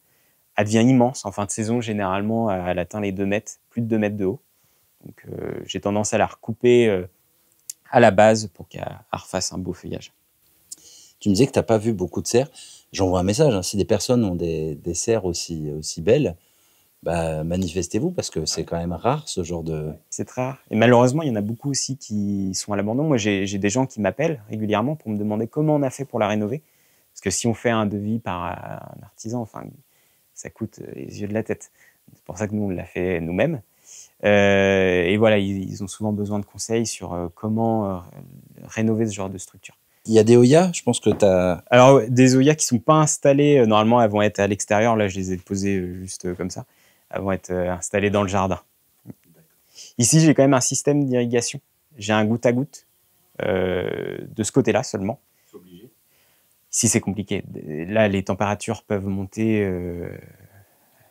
Elle devient immense en fin de saison. Généralement, elle atteint les 2 mètres, plus de 2 mètres de haut. Donc j'ai tendance à la recouper à la base pour qu'elle refasse un beau feuillage. Tu me disais que tu n'as pas vu beaucoup de serres. J'envoie un message. Hein. Si des personnes ont des serres aussi belles, bah, manifestez-vous parce que c'est quand même rare ce genre de... C'est très rare. Et malheureusement, il y en a beaucoup aussi qui sont à l'abandon. Moi, j'ai des gens qui m'appellent régulièrement pour me demander comment on a fait pour la rénover. Parce que si on fait un devis par un artisan, enfin, ça coûte les yeux de la tête. C'est pour ça que nous, on l'a fait nous-mêmes. Et voilà, ils ont souvent besoin de conseils sur comment rénover ce genre de structure. Il y a des Oya, je pense que tu as... Alors, des Oya qui ne sont pas installées, normalement, elles vont être à l'extérieur. Là, je les ai posées juste comme ça. Elles vont être installées dans le jardin. Ici, j'ai quand même un système d'irrigation. J'ai un goutte à goutte de ce côté-là seulement. C'est obligé. Si c'est compliqué. Là, les températures peuvent monter.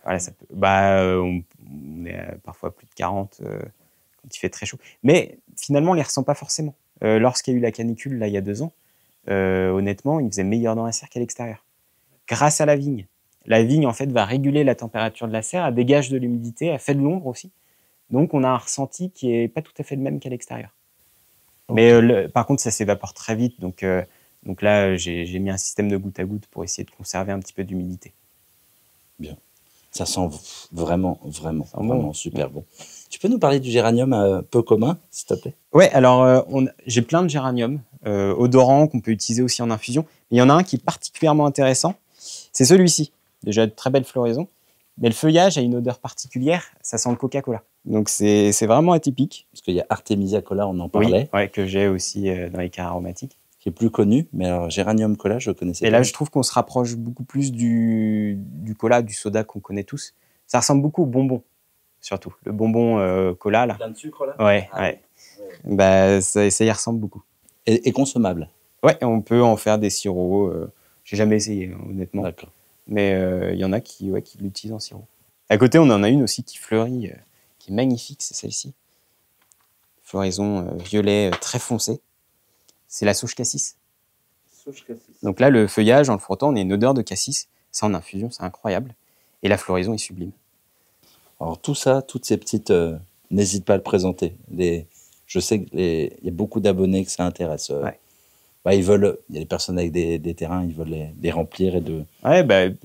Voilà, ça peut, on est à parfois plus de 40 quand il fait très chaud. Mais finalement, on ne les ressent pas forcément. Lorsqu'il y a eu la canicule, là, il y a 2 ans, honnêtement, il faisait meilleur dans la serre qu'à l'extérieur. Grâce à la vigne. La vigne, en fait, va réguler la température de la serre, elle dégage de l'humidité, elle fait de l'ombre aussi. Donc, on a un ressenti qui n'est pas tout à fait le même qu'à l'extérieur. Okay. Mais par contre, ça s'évapore très vite. Donc là, j'ai mis un système de goutte à goutte pour essayer de conserver un petit peu d'humidité. Bien. Ça sent vraiment super bon. Tu peux nous parler du géranium peu commun, s'il te plaît? Ouais, alors j'ai plein de géraniums odorants qu'on peut utiliser aussi en infusion. Mais il y en a un qui est particulièrement intéressant. C'est celui-ci. Déjà de très belle floraison. Mais le feuillage a une odeur particulière. Ça sent le Coca-Cola. Donc c'est vraiment atypique. Parce qu'il y a Artemisia cola, on en parlait. Oui, ouais, que j'ai aussi dans les cas aromatiques. Qui est plus connu, mais alors Géranium cola, je connaissais pas. Et là, je trouve qu'on se rapproche beaucoup plus du cola, du soda qu'on connaît tous. Ça ressemble beaucoup au bonbon, surtout. Le bonbon cola, là. Plein de sucre, là? Ouais. Bah, ça y ressemble beaucoup. Et consommable? Ouais, on peut en faire des sirops. J'ai jamais essayé, honnêtement. D'accord. Mais il y en a qui l'utilisent en sirop. À côté, on en a une aussi qui fleurit, qui est magnifique, c'est celle-ci. Floraison violet très foncé. C'est la sauge cassis. Donc là, le feuillage, en le frottant, on a une odeur de cassis. Ça, en infusion, c'est incroyable. Et la floraison est sublime. Alors tout ça, toutes ces petites... n'hésite pas à le présenter. Je sais qu'il y a beaucoup d'abonnés que ça intéresse. Ouais. Il y a des personnes avec des terrains, ils veulent les remplir et de... Ouais,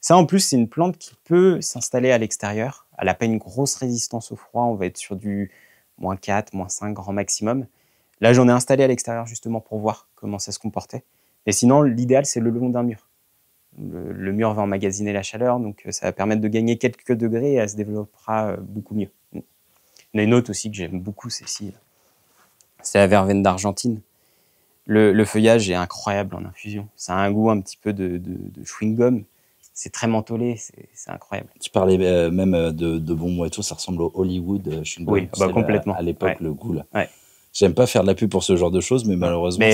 ça, en plus, c'est une plante qui peut s'installer à l'extérieur. Elle n'a pas une grosse résistance au froid. On va être sur du -4, -5 grand maximum. Là, j'en ai installé à l'extérieur justement pour voir comment ça se comportait. Et sinon, l'idéal, c'est le long d'un mur. Le mur va emmagasiner la chaleur, donc ça va permettre de gagner quelques degrés et elle se développera beaucoup mieux. Il y en a une autre aussi que j'aime beaucoup, celle-ci. C'est la verveine d'Argentine. Le feuillage est incroyable en infusion. Ça a un goût un petit peu de chewing-gum. C'est très mentholé, c'est incroyable. Tu parlais même de bonbons et tout, ça ressemble au Hollywood chewing-gum. Oui, complètement. À l'époque, le goût, là. Ouais. J'aime pas faire de la pub pour ce genre de choses, mais malheureusement...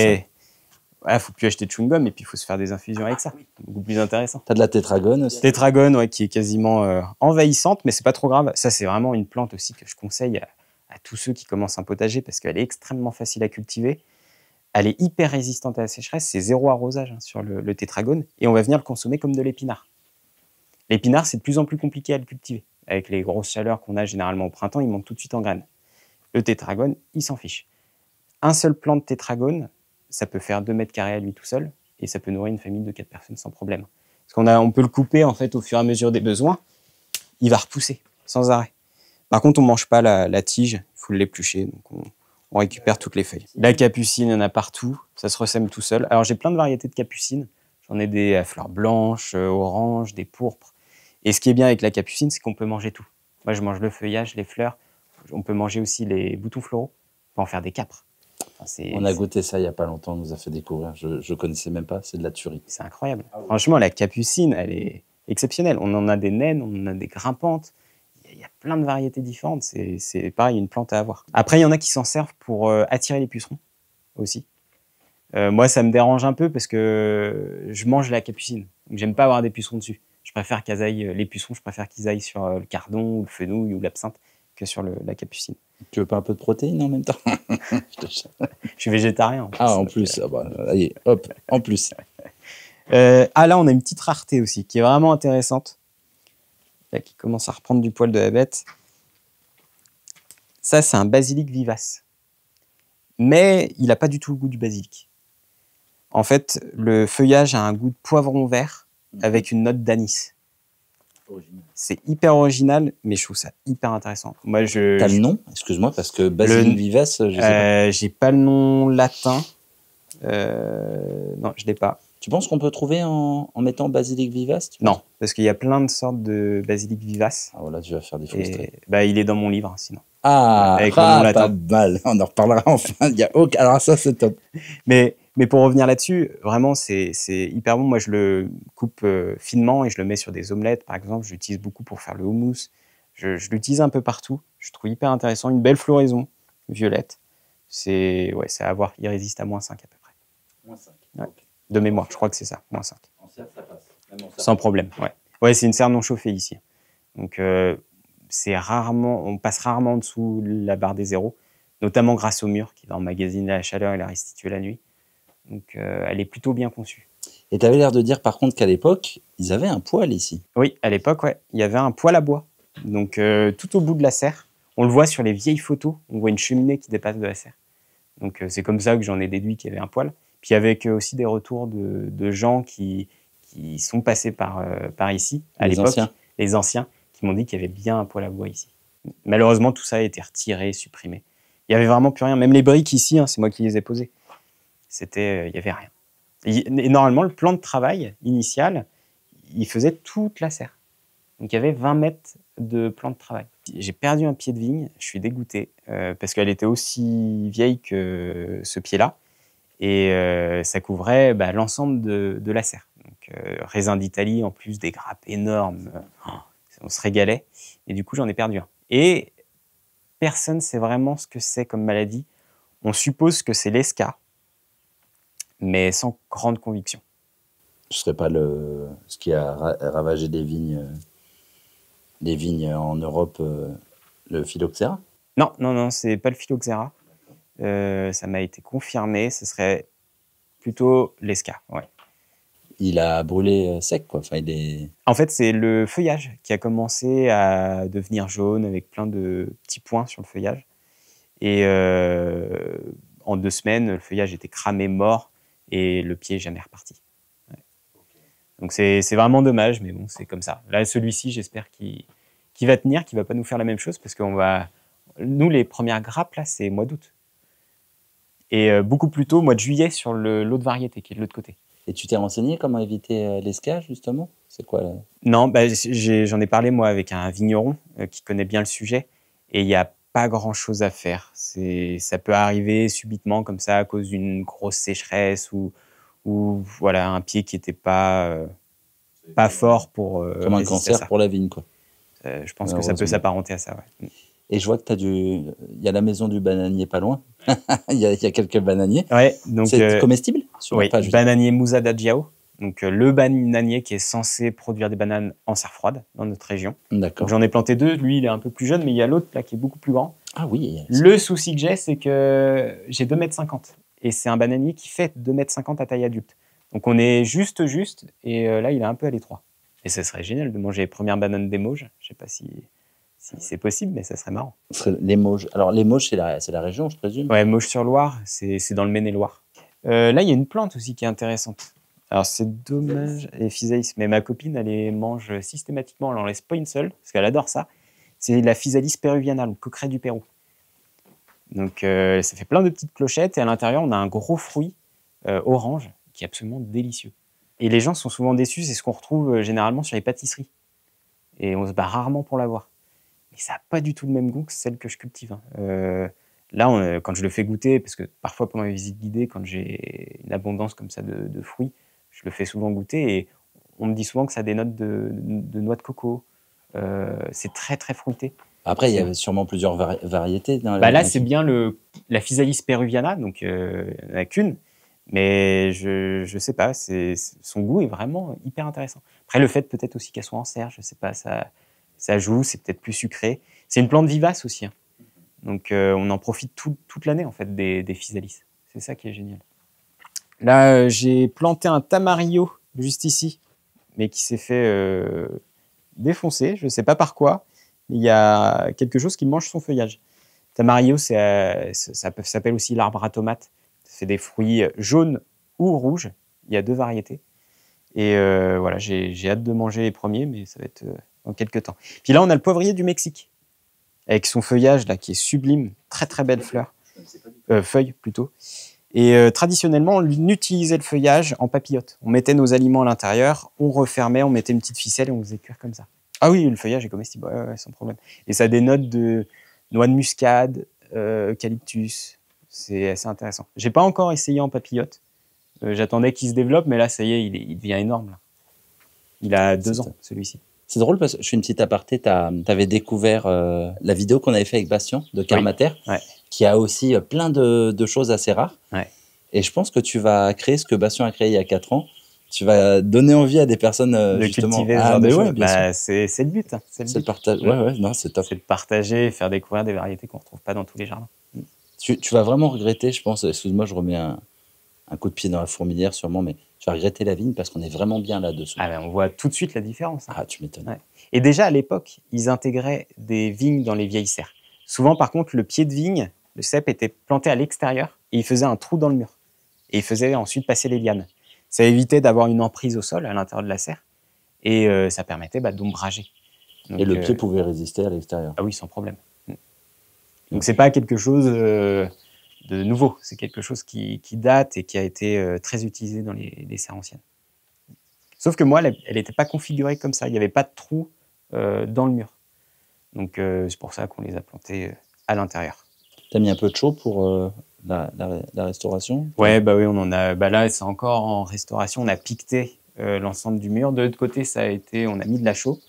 Il faut plus acheter de chewing-gum et puis il faut se faire des infusions avec ça. Beaucoup plus intéressant. Tu as de la tétragone aussi? Tétragone, ouais, qui est quasiment envahissante, mais c'est pas trop grave. Ça, c'est vraiment une plante aussi que je conseille à tous ceux qui commencent un potager parce qu'elle est extrêmement facile à cultiver. Elle est hyper résistante à la sécheresse. C'est 0 arrosage sur le tétragone et on va venir le consommer comme de l'épinard. L'épinard, c'est de plus en plus compliqué à le cultiver. Avec les grosses chaleurs qu'on a généralement au printemps, il monte tout de suite en graines. Le tétragone, il s'en fiche. Un seul plant de tétragone, ça peut faire 2 mètres carrés à lui tout seul et ça peut nourrir une famille de 4 personnes sans problème. Parce on peut le couper en fait au fur et à mesure des besoins. Il va repousser sans arrêt. Par contre, on ne mange pas la tige, il faut l'éplucher, donc on récupère toutes les feuilles. La capucine, il y en a partout, ça se ressème tout seul. Alors j'ai plein de variétés de capucines. J'en ai des à fleurs blanches, oranges, des pourpres. Et ce qui est bien avec la capucine, c'est qu'on peut manger tout. Moi, je mange le feuillage, les fleurs. On peut manger aussi les boutons floraux. On peut en faire des câpres. On a goûté ça il n'y a pas longtemps, on nous a fait découvrir. Je ne connaissais même pas, c'est de la tuerie. C'est incroyable. Franchement, la capucine, elle est exceptionnelle. On en a des naines, on en a des grimpantes. Il y a plein de variétés différentes. C'est pareil, une plante à avoir. Après, il y en a qui s'en servent pour attirer les pucerons aussi. Moi, ça me dérange un peu parce que je mange la capucine. Donc, j'aime pas avoir des pucerons dessus. Je préfère qu'ils aillent, les pucerons, je préfère qu'ils aillent sur le cardon, ou le fenouil ou l'absinthe que sur la capucine. Tu veux pas un peu de protéines en même temps? Je suis végétarien. En plus, en plus. Allez, hop, en plus. Là, on a une petite rareté aussi, qui est vraiment intéressante. Là, qui commence à reprendre du poil de la bête. Ça, c'est un basilic vivace. Mais il n'a pas du tout le goût du basilic. En fait, le feuillage a un goût de poivron vert avec une note d'anis. C'est hyper original, mais je trouve ça hyper intéressant. T'as le nom? Excuse-moi, parce que basilic vivace, je sais pas. J'ai pas le nom latin. Non, je l'ai pas. Tu penses qu'on peut trouver en mettant basilic vivace? Non, parce qu'il y a plein de sortes de basilic vivace. Ah voilà, tu vas faire des frustrés. Il est dans mon livre, sinon. Pas mal. On en reparlera enfin. Alors ça, c'est top. Mais Mais pour revenir là-dessus, vraiment, c'est hyper bon. Moi, je le coupe finement et je le mets sur des omelettes, par exemple. Je l'utilise beaucoup pour faire le houmous. Je l'utilise un peu partout. Je trouve hyper intéressant. Une belle floraison violette. C'est à avoir. Il résiste à -5 à peu près. -5. Ouais. De mémoire, je crois que c'est ça, -5. En serre, ça passe. Sans problème, ouais. Ouais, c'est une serre non chauffée ici. Donc, on passe rarement en dessous la barre des zéros, notamment grâce au mur qui va emmagasiner la chaleur et la restituer la nuit. Donc, elle est plutôt bien conçue. Et tu avais l'air de dire par contre qu'à l'époque, ils avaient un poêle ici. Oui, à l'époque, ouais, il y avait un poêle à bois. Donc, tout au bout de la serre, on le voit sur les vieilles photos, on voit une cheminée qui dépasse de la serre. Donc, c'est comme ça que j'en ai déduit qu'il y avait un poêle. Puis, avec aussi des retours de gens qui sont passés par ici, à l'époque, les anciens, qui m'ont dit qu'il y avait bien un poêle à bois ici. Malheureusement, tout ça a été retiré, supprimé. Il n'y avait vraiment plus rien. Même les briques ici, hein, c'est moi qui les ai posées. Il n'y avait rien. Et normalement, le plan de travail initial, il faisait toute la serre. Donc, il y avait 20 mètres de plan de travail. J'ai perdu un pied de vigne, je suis dégoûté, parce qu'elle était aussi vieille que ce pied-là. Et ça couvrait l'ensemble de la serre. Donc, raisin d'Italie, en plus des grappes énormes. On se régalait. Et du coup, j'en ai perdu un. Et personne ne sait vraiment ce que c'est comme maladie. On suppose que c'est l'ESCA, mais sans grande conviction. Ce ne serait pas ce qui a ravagé les vignes en Europe, le phylloxéra? Non, c'est pas le phylloxéra. Ça m'a été confirmé. Ce serait plutôt l'ESCA, ouais. Il a brûlé sec, quoi. Enfin, En fait, c'est le feuillage qui a commencé à devenir jaune avec plein de petits points sur le feuillage. Et en 2 semaines, le feuillage était cramé, mort, et le pied n'est jamais reparti. Ouais. Donc c'est vraiment dommage, mais bon, c'est comme ça. Là, celui-ci, j'espère qu'il va tenir, qu'il ne va pas nous faire la même chose, parce nous, les premières grappes, là, c'est mois d'août. Et beaucoup plus tôt, mois de juillet, sur l'autre variété, qui est de l'autre côté. Et tu t'es renseigné comment éviter l'ESCA, justement? C'est quoi Non, j'en ai parlé, moi, avec un vigneron qui connaît bien le sujet, et il n'y a pas grand-chose à faire. Ça peut arriver subitement, comme ça, à cause d'une grosse sécheresse ou voilà, un pied qui n'était pas fort pour comme un cancer pour la vigne, quoi. Je pense que ça peut s'apparenter à ça, ouais. Et je vois que il y a la maison du bananier pas loin. il y a quelques bananiers. Ouais, donc c'est comestible sur oui, la page, bananier Moussa d'Adjiao. Donc le bananier qui est censé produire des bananes en serre froide dans notre région. D'accord. J'en ai planté 2. Lui, il est un peu plus jeune, mais il y a l'autre là qui est beaucoup plus grand. Ah oui. Le souci que j'ai, c'est que j'ai 2,50 m. Et c'est un bananier qui fait 2,50 m à taille adulte. Donc on est juste. Et là, il est un peu à l'étroit. Et ce serait génial de manger les premières bananes des Mauges. Je ne sais pas si c'est possible, mais ça serait marrant. Les Mauges. Alors, les Mauges, c'est la région, je présume? Ouais, Mauges-sur-Loire, c'est dans le Maine-et-Loire. Là, il y a une plante aussi qui est intéressante. Alors, c'est dommage, les physalis, mais ma copine, elle les mange systématiquement. Elle en laisse pas une seule, parce qu'elle adore ça. C'est la physalis peruviana, le coqueret du Pérou. Donc, ça fait plein de petites clochettes, et à l'intérieur, on a un gros fruit orange, qui est absolument délicieux. Et les gens sont souvent déçus, c'est ce qu'on retrouve généralement sur les pâtisseries. Et on se bat rarement pour l'avoir. Mais ça n'a pas du tout le même goût que celle que je cultive. Là, quand je le fais goûter, parce que parfois pendant les visites guidées, quand j'ai une abondance comme ça de fruits, je le fais souvent goûter et on me dit souvent que ça a des notes de noix de coco. C'est très très fruité. Après, il y avait sûrement plusieurs variétés. Là, c'est bien la physalis peruviana, donc il n'y en a qu'une. Mais je sais pas, son goût est vraiment hyper intéressant. Après, le fait peut-être aussi qu'elle soit en serre, je sais pas, ça joue, c'est peut-être plus sucré. C'est une plante vivace aussi, hein. Donc on en profite toute l'année en fait des physalis. C'est ça qui est génial. Là, j'ai planté un tamarillo juste ici, mais qui s'est fait défoncer, je sais pas par quoi. Il y a quelque chose qui mange son feuillage. Tamarillo, ça s'appelle aussi l'arbre à tomates. Ça fait des fruits jaunes ou rouges. Il y a 2 variétés. Et voilà, j'ai hâte de manger les premiers, mais ça va être dans quelques temps. Puis là, on a le poivrier du Mexique, avec son feuillage là qui est sublime, très très belle fleur, feuille plutôt. Et traditionnellement, on utilisait le feuillage en papillote. On mettait nos aliments à l'intérieur, on refermait, on mettait une petite ficelle et on faisait cuire comme ça. Ah oui, le feuillage est comestible, ouais, sans problème. Et ça a des notes de noix de muscade, eucalyptus. C'est assez intéressant. J'ai pas encore essayé en papillote, J'attendais qu'il se développe, mais là, ça y est, il devient énorme. Là. Il a 2 ans, celui-ci. C'est drôle parce que je fais une petite aparté. Tu avais découvert la vidéo qu'on avait fait avec Bastien de Carmater, Ouais. qui a aussi plein de choses assez rares. Ouais. Et je pense que tu vas créer ce que Bastien a créé il y a 4 ans. Tu vas donner envie à des personnes De justement. cultiver ce genre de choses. Bien sûr. C'est le but. Hein. C'est le C'est le but. partage. Ouais, non, c'est top. C'est de partager, faire découvrir des variétés qu'on ne retrouve pas dans tous les jardins. Tu vas vraiment regretter, je pense. Excuse-moi, je remets un coup de pied dans la fourmilière sûrement, mais tu vas regretter la vigne parce qu'on est vraiment bien là-dessous. Ah ben, on voit tout de suite la différence. Hein. Ah, tu m'étonnes. Ouais. Et déjà, à l'époque, ils intégraient des vignes dans les vieilles serres. Souvent, par contre, le pied de vigne, le cep, était planté à l'extérieur et il faisait un trou dans le mur. Et il faisait ensuite passer les lianes. Ça évitait d'avoir une emprise au sol à l'intérieur de la serre et ça permettait d'ombrager. Donc, et le pied pouvait résister à l'extérieur. Ah oui, sans problème. Donc, c'est pas quelque chose de nouveau. C'est quelque chose qui date et qui a été très utilisé dans les serres anciennes. Sauf que moi, elle n'était pas configurée comme ça. Il n'y avait pas de trou dans le mur. Donc, c'est pour ça qu'on les a plantés à l'intérieur. Tu as mis un peu de chaud pour la restauration? Ouais, oui, on en a. Là, c'est encore en restauration. On a piqueté l'ensemble du mur. De l'autre côté, on a mis de la chaux.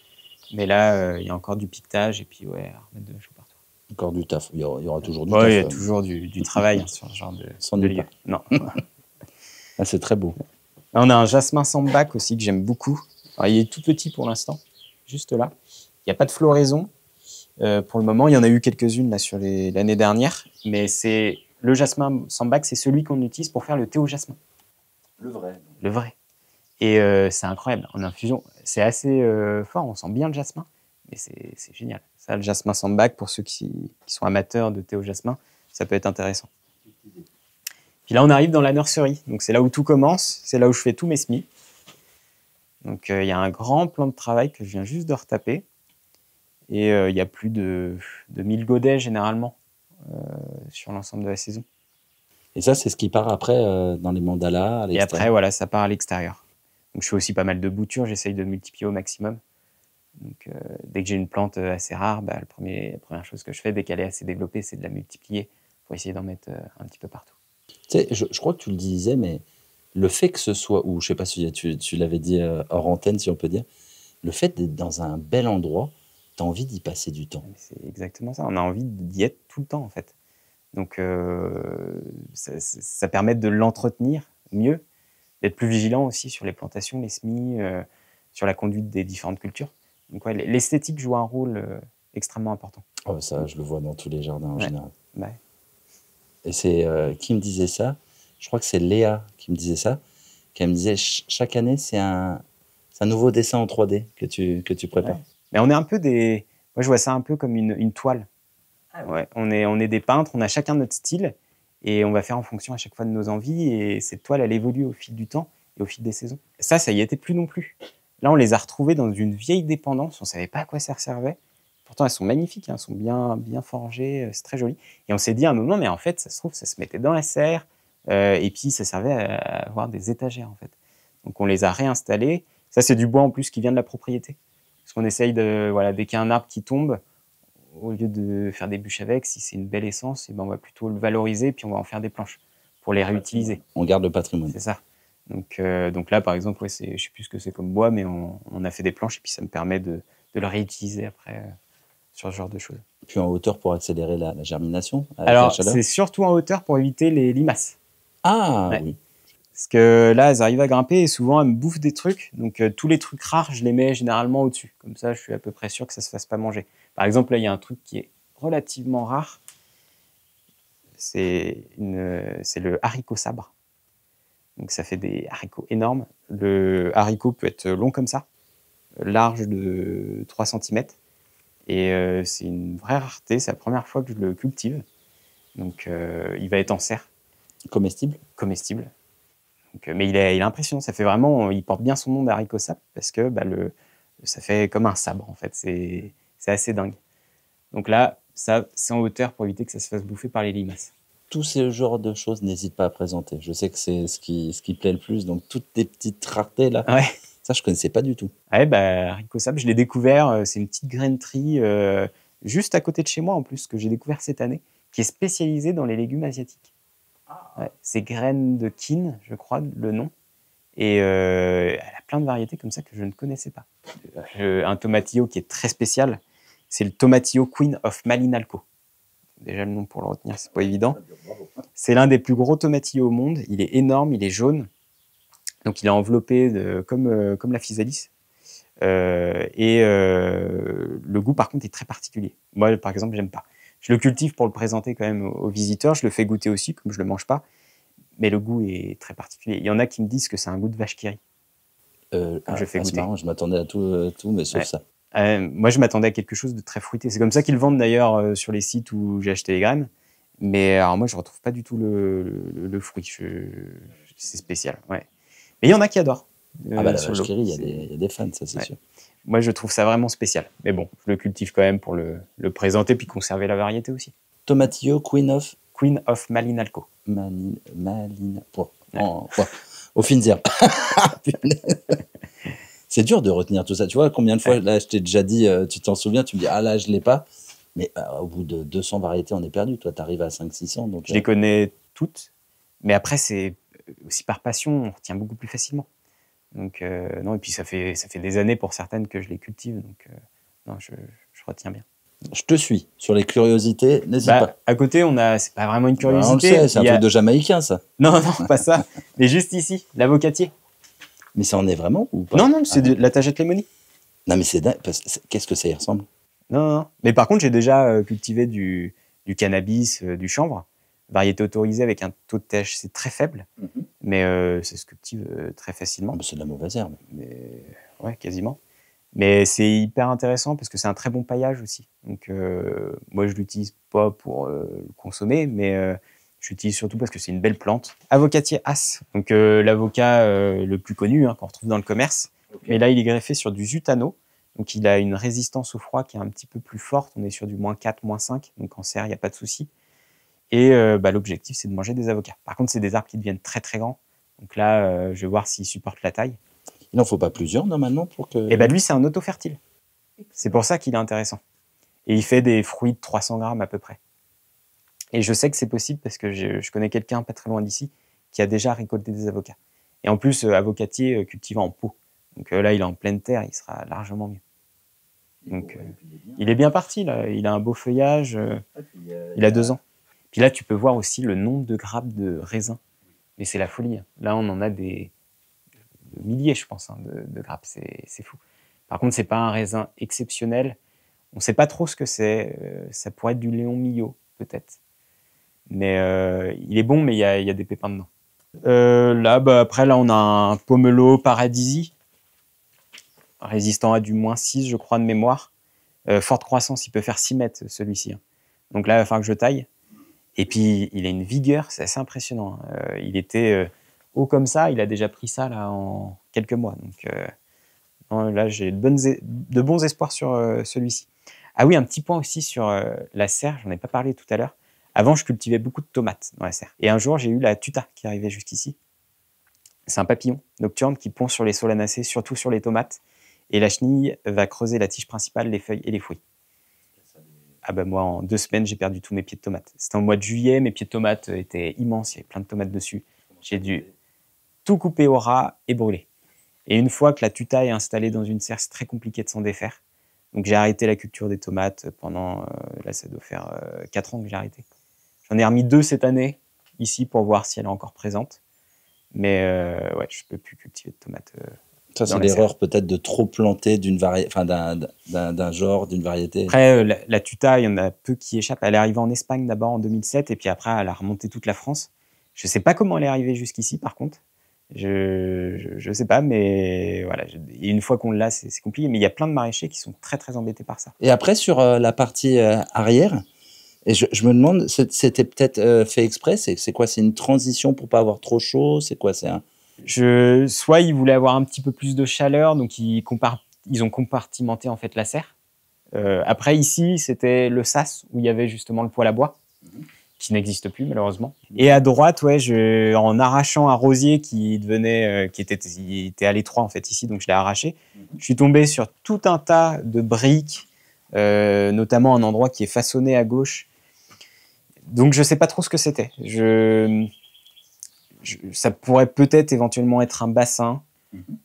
Mais là, il y a encore du piquetage et puis, à remettre de la chaux partout. Encore du taf. Il y aura toujours du taf. Oui, il y a toujours du travail sur ce genre de lieu. Non. Ah, c'est très beau. Là, on a un jasmin sambac aussi que j'aime beaucoup. Alors, il est tout petit pour l'instant, juste là. Il n'y a pas de floraison pour le moment. Il y en a eu quelques-unes là sur l'année dernière, mais c'est le jasmin sambac, c'est celui qu'on utilise pour faire le thé au jasmin. Le vrai. Le vrai. Et c'est incroyable. En infusion, c'est assez fort. On sent bien le jasmin, mais c'est génial. Ça, le jasmin sambac, pour ceux qui sont amateurs de thé au jasmin, ça peut être intéressant. Puis là, on arrive dans la nurserie. Donc, c'est là où tout commence. C'est là où je fais tous mes semis. Donc, il y a un grand plan de travail que je viens juste de retaper. Et il y a plus de 1000 godets, généralement, sur l'ensemble de la saison. Et ça, c'est ce qui part après dans les mandalas à l'extérieur. Et après, voilà, ça part à l'extérieur. Donc, je fais aussi pas mal de boutures. J'essaye de multiplier au maximum. Donc, dès que j'ai une plante assez rare, la première chose que je fais, dès qu'elle est assez développée, c'est de la multiplier pour essayer d'en mettre un petit peu partout. Tu sais, je crois que tu le disais, mais le fait que ce soit, ou je sais pas si tu l'avais dit hors antenne, si on peut dire, le fait d'être dans un bel endroit, tu as envie d'y passer du temps. C'est exactement ça. On a envie d'y être tout le temps, en fait. Donc, ça permet de l'entretenir mieux, d'être plus vigilant aussi sur les plantations, les semis, sur la conduite des différentes cultures. Donc, ouais, l'esthétique joue un rôle extrêmement important. Oh, ça, je le vois dans tous les jardins en général. Ouais. Et c'est qui me disait ça? Je crois que c'est Léa qui me disait ça. Qui me disait chaque année, c'est un nouveau dessin en 3D que tu prépares. Ouais. Mais on est un peu moi, je vois ça un peu comme une toile. Ah ouais. On est des peintres, on a chacun notre style et on va faire en fonction à chaque fois de nos envies. Et cette toile, elle évolue au fil du temps et au fil des saisons. Ça y était plus non plus. Là, on les a retrouvées dans une vieille dépendance. On ne savait pas à quoi ça servait. Pourtant, elles sont magnifiques, elles sont bien forgées, c'est très joli. Et on s'est dit à un moment, mais en fait, ça se trouve, ça se mettait dans la serre, et puis ça servait à avoir des étagères, en fait. Donc, on les a réinstallées. Ça, c'est du bois, en plus, qui vient de la propriété. Parce qu'on essaye dès qu'il y a un arbre qui tombe, au lieu de faire des bûches avec, si c'est une belle essence, on va plutôt le valoriser, puis on va en faire des planches pour les réutiliser. On garde le patrimoine. C'est ça. Donc là, par exemple, je ne sais plus ce que c'est comme bois, mais on a fait des planches, et puis ça me permet de le réutiliser après. Sur ce genre de choses. Puis en hauteur pour accélérer la germination? Alors, c'est surtout en hauteur pour éviter les limaces. Ah, ouais. Oui. Parce que là, elles arrivent à grimper et souvent, elles me bouffent des trucs. Donc, tous les trucs rares, je les mets généralement au-dessus. Comme ça, je suis à peu près sûr que ça ne se fasse pas manger. Par exemple, là, il y a un truc qui est relativement rare. C'est le haricot sabre. Donc, ça fait des haricots énormes. Le haricot peut être long comme ça, large de 3 cm. Et c'est une vraie rareté, c'est la première fois que je le cultive. Donc, il va être en serre. Comestible? Comestible. Donc, mais il est impressionnant, ça fait vraiment, il porte bien son nom d'haricot sabre parce que ça fait comme un sabre en fait, c'est assez dingue. Donc là, ça, c'est en hauteur pour éviter que ça se fasse bouffer par les limaces. Tous ces genres de choses, n'hésite pas à présenter. Je sais que c'est ce qui plaît le plus, donc toutes tes petites raretés là. Ouais. Ça, je ne connaissais pas du tout. Ouais, haricot sabre, je l'ai découvert, c'est une petite grainerie juste à côté de chez moi en plus, que j'ai découvert cette année, qui est spécialisée dans les légumes asiatiques. Ouais, c'est graines de quine, je crois, le nom. Et elle a plein de variétés comme ça que je ne connaissais pas. Un tomatillo qui est très spécial, c'est le tomatillo Queen of Malinalco. Déjà le nom pour le retenir, c'est pas évident. C'est l'un des plus gros tomatillos au monde. Il est énorme, il est jaune. Donc il est enveloppé comme la physalis. Le goût par contre est très particulier. Moi par exemple j'aime pas. Je le cultive pour le présenter quand même aux visiteurs. Je le fais goûter aussi, comme je le mange pas. Mais le goût est très particulier. Il y en a qui me disent que c'est un goût de vache qui rit. Je fais goûter. C'est marrant, je m'attendais à tout mais sauf ça. Moi, je m'attendais à quelque chose de très fruité. C'est comme ça qu'ils le vendent d'ailleurs sur les sites où j'ai acheté les graines. Mais alors moi, je retrouve pas du tout le fruit. C'est spécial. Ouais. Mais il y en a qui adorent. La vache qui rit, il y a des fans, ça c'est sûr. Moi, je trouve ça vraiment spécial. Mais bon, je le cultive quand même pour le présenter puis conserver la variété aussi. Tomatillo, Queen of Malinalco. Au Finzer. C'est dur de retenir tout ça. Tu vois, combien de fois, là, je t'ai déjà dit, tu t'en souviens, tu me dis, ah là, je l'ai pas. Mais au bout de 200 variétés, on est perdu. Toi, tu arrives à 500-600. Donc, je les connais toutes. Mais après, c'est aussi par passion, on retient beaucoup plus facilement. Donc, non, et puis ça fait des années pour certaines que je les cultive. Donc, non, je retiens bien. Je te suis sur les curiosités, n'hésite pas. À côté, c'est pas vraiment une curiosité. On le sait, c'est un truc de Jamaïcain, ça. Non, pas ça. Mais juste ici, l'avocatier. Mais ça en est vraiment ou pas? Non, c'est de la tagette lémonie. Non, mais c'est dingue. Qu'est-ce que ça y ressemble? Non. Mais par contre, j'ai déjà cultivé du cannabis, du chanvre, variété autorisée avec un taux de THC très faible, mais ça se cultive très facilement. C'est de la mauvaise herbe. Mais ouais, quasiment. Mais c'est hyper intéressant parce que c'est un très bon paillage aussi. Donc, moi, je l'utilise pas pour le consommer, mais je l'utilise surtout parce que c'est une belle plante. Avocatier As, donc l'avocat le plus connu qu'on retrouve dans le commerce. Okay. Mais là, il est greffé sur du zutano. Donc, il a une résistance au froid qui est un petit peu plus forte. On est sur du -4, -5. Donc, en serre, il n'y a pas de souci. Et l'objectif, c'est de manger des avocats. Par contre, c'est des arbres qui deviennent très, très grands. Donc là, je vais voir s'ils supportent la taille. Il n'en faut pas plusieurs, normalement, pour que... Et lui, c'est un auto-fertile. C'est pour ça qu'il est intéressant. Et il fait des fruits de 300 grammes à peu près. Et je sais que c'est possible parce que je connais quelqu'un pas très loin d'ici qui a déjà récolté des avocats. Et en plus, avocatier cultivant en pot. Donc là, il est en pleine terre, il sera largement mieux. Donc, il est bien parti, là. Il a un beau feuillage. Il a 2 ans. Puis là, tu peux voir aussi le nombre de grappes de raisins. Mais c'est la folie. Là, on en a des milliers, je pense, de grappes. C'est fou. Par contre, c'est pas un raisin exceptionnel. On ne sait pas trop ce que c'est. Ça pourrait être du Léon Millau, peut-être. Mais il est bon, mais il y a des pépins dedans. Après, là, on a un pomelo paradisi, résistant à du -6, je crois, de mémoire. Forte croissance, il peut faire 6 mètres, celui-ci. Donc là, il va falloir que je taille. Et puis, il a une vigueur, c'est assez impressionnant. Il était haut comme ça, il a déjà pris ça là, en quelques mois. Donc là, j'ai de bons espoirs sur celui-ci. Ah oui, un petit point aussi sur la serre, j'en ai pas parlé tout à l'heure. Avant, je cultivais beaucoup de tomates dans la serre. Et un jour, j'ai eu la tuta qui arrivait jusqu'ici. C'est un papillon nocturne qui pond sur les solanacées, surtout sur les tomates. Et la chenille va creuser la tige principale, les feuilles et les fruits. Moi, en 2 semaines, j'ai perdu tous mes pieds de tomates. C'était en mois de juillet, mes pieds de tomates étaient immenses, il y avait plein de tomates dessus. J'ai dû tout couper au ras et brûler. Et une fois que la tuta est installée dans une serre, c'est très compliqué de s'en défaire. Donc j'ai arrêté la culture des tomates pendant, là ça doit faire 4 ans que j'ai arrêté. J'en ai remis 2 cette année, ici, pour voir si elle est encore présente. Mais je peux plus cultiver de tomates. Ça, c'est l'erreur peut-être de trop planter d'un genre, d'une variété. Après, la tuta, il y en a peu qui échappent. Elle est arrivée en Espagne d'abord en 2007, et puis après, elle a remonté toute la France. Je ne sais pas comment elle est arrivée jusqu'ici, par contre. Je ne sais pas, mais voilà. Et une fois qu'on l'a, c'est compliqué. Mais il y a plein de maraîchers qui sont très, très embêtés par ça. Et après, sur la partie arrière, et je me demande, c'était peut-être fait exprès, c'est quoi? C'est une transition pour pas avoir trop chaud? C'est quoi? Soit ils voulaient avoir un petit peu plus de chaleur, donc ils ont compartimenté en fait la serre. Après ici, c'était le sas où il y avait justement le poêle à bois, qui n'existe plus malheureusement. Et à droite, en arrachant un rosier qui était à l'étroit en fait ici, donc je l'ai arraché. Je suis tombé sur tout un tas de briques, notamment un endroit qui est façonné à gauche. Donc je sais pas trop ce que c'était. Ça pourrait peut-être éventuellement être un bassin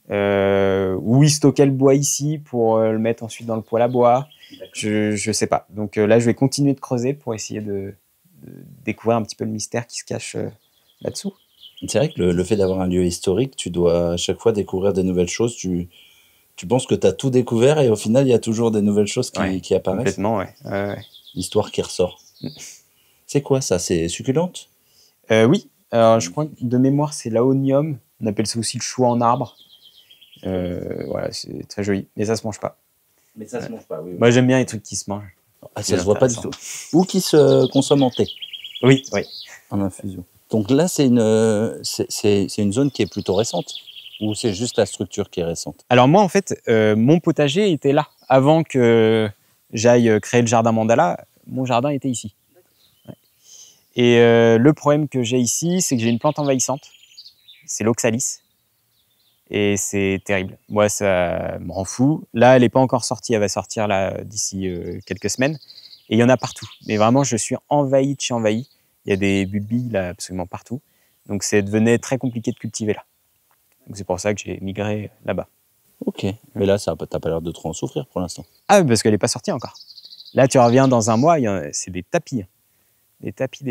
où ils stockaient le bois ici pour le mettre ensuite dans le poêle à bois. Je sais pas. Donc là, je vais continuer de creuser pour essayer de découvrir un petit peu le mystère qui se cache là-dessous. C'est vrai que le fait d'avoir un lieu historique, tu dois à chaque fois découvrir des nouvelles choses. Tu penses que tu as tout découvert et au final, il y a toujours des nouvelles choses qui apparaissent. Complètement, ouais. L'histoire qui ressort. C'est quoi ça? C'est succulente? Oui. Alors, je crois que de mémoire, c'est l'aonium. On appelle ça aussi le chou en arbre. Voilà, c'est très joli. Mais ça se mange pas. Mais ça se mange pas, oui. Moi, j'aime bien les trucs qui se mangent. Ah, ça se voit pas du tout. Ou qui se consomment en thé. Oui. En infusion. Donc là, c'est une zone qui est plutôt récente. Ou c'est juste la structure qui est récente? Alors moi, en fait, mon potager était là. Avant que j'aille créer le jardin mandala, mon jardin était ici. Ouais. Et le problème que j'ai ici, c'est que j'ai une plante envahissante. C'est l'oxalis. Et c'est terrible. Moi, ça me rend fou. Là, elle n'est pas encore sortie. Elle va sortir là d'ici quelques semaines. Et il y en a partout. Mais vraiment, je suis envahi de chez envahi. Il y a des bulbilles là absolument partout. Donc, ça devenait très compliqué de cultiver là. Donc, c'est pour ça que j'ai migré là-bas. Ok. Mais là, t'as pas l'air de trop en souffrir pour l'instant. Ah, parce qu'elle n'est pas sortie encore. Là, tu reviens dans un mois, c'est des tapis. Des tapis.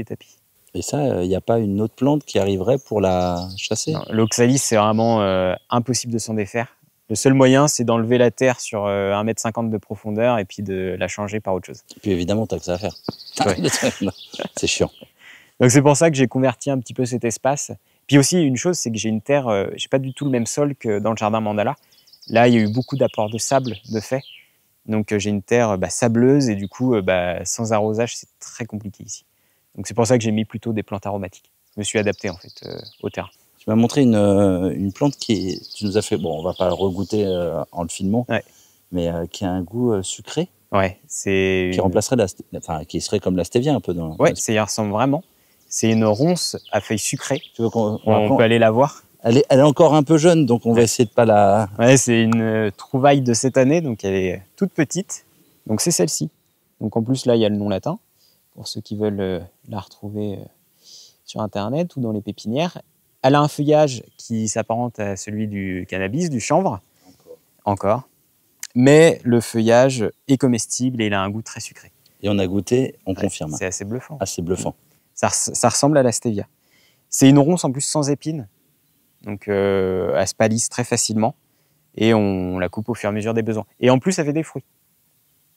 Et ça, il n'y a pas une autre plante qui arriverait pour la chasser? L'oxalis, c'est vraiment impossible de s'en défaire. Le seul moyen, c'est d'enlever la terre sur 1,50 m de profondeur et puis de la changer par autre chose. Et puis évidemment, tu n'as que ça à faire. Ouais. C'est chiant. Donc c'est pour ça que j'ai converti un petit peu cet espace. Puis aussi, une chose, c'est que j'ai une terre, j'ai pas du tout le même sol que dans le jardin mandala. Là, il y a eu beaucoup d'apports de sable, de fait. Donc j'ai une terre sableuse et du coup, sans arrosage, c'est très compliqué ici. Donc c'est pour ça que j'ai mis plutôt des plantes aromatiques. Je me suis adapté en fait au terrain. Tu m'as montré une plante tu nous as fait, bon, on va pas le regoûter en le filmant, mais qui a un goût sucré. Ouais, qui remplacerait qui serait comme la stevia un peu dans. Ouais, ça y ressemble vraiment. C'est une ronce à feuilles sucrées. Tu veux on peut aller la voir. Elle est encore un peu jeune, donc on va essayer de pas la. Ouais, c'est une trouvaille de cette année, donc elle est toute petite. Donc c'est celle-ci. Donc en plus là, il y a le nom latin pour ceux qui veulent la retrouver sur Internet ou dans les pépinières. Elle a un feuillage qui s'apparente à celui du cannabis, du chanvre. Encore. Mais le feuillage est comestible et il a un goût très sucré. Et on a goûté, on confirme. C'est assez bluffant. Assez bluffant. Ça ressemble à la stevia. C'est une ronce en plus sans épines. Donc elle se palisse très facilement. Et on la coupe au fur et à mesure des besoins. Et en plus, ça fait des fruits.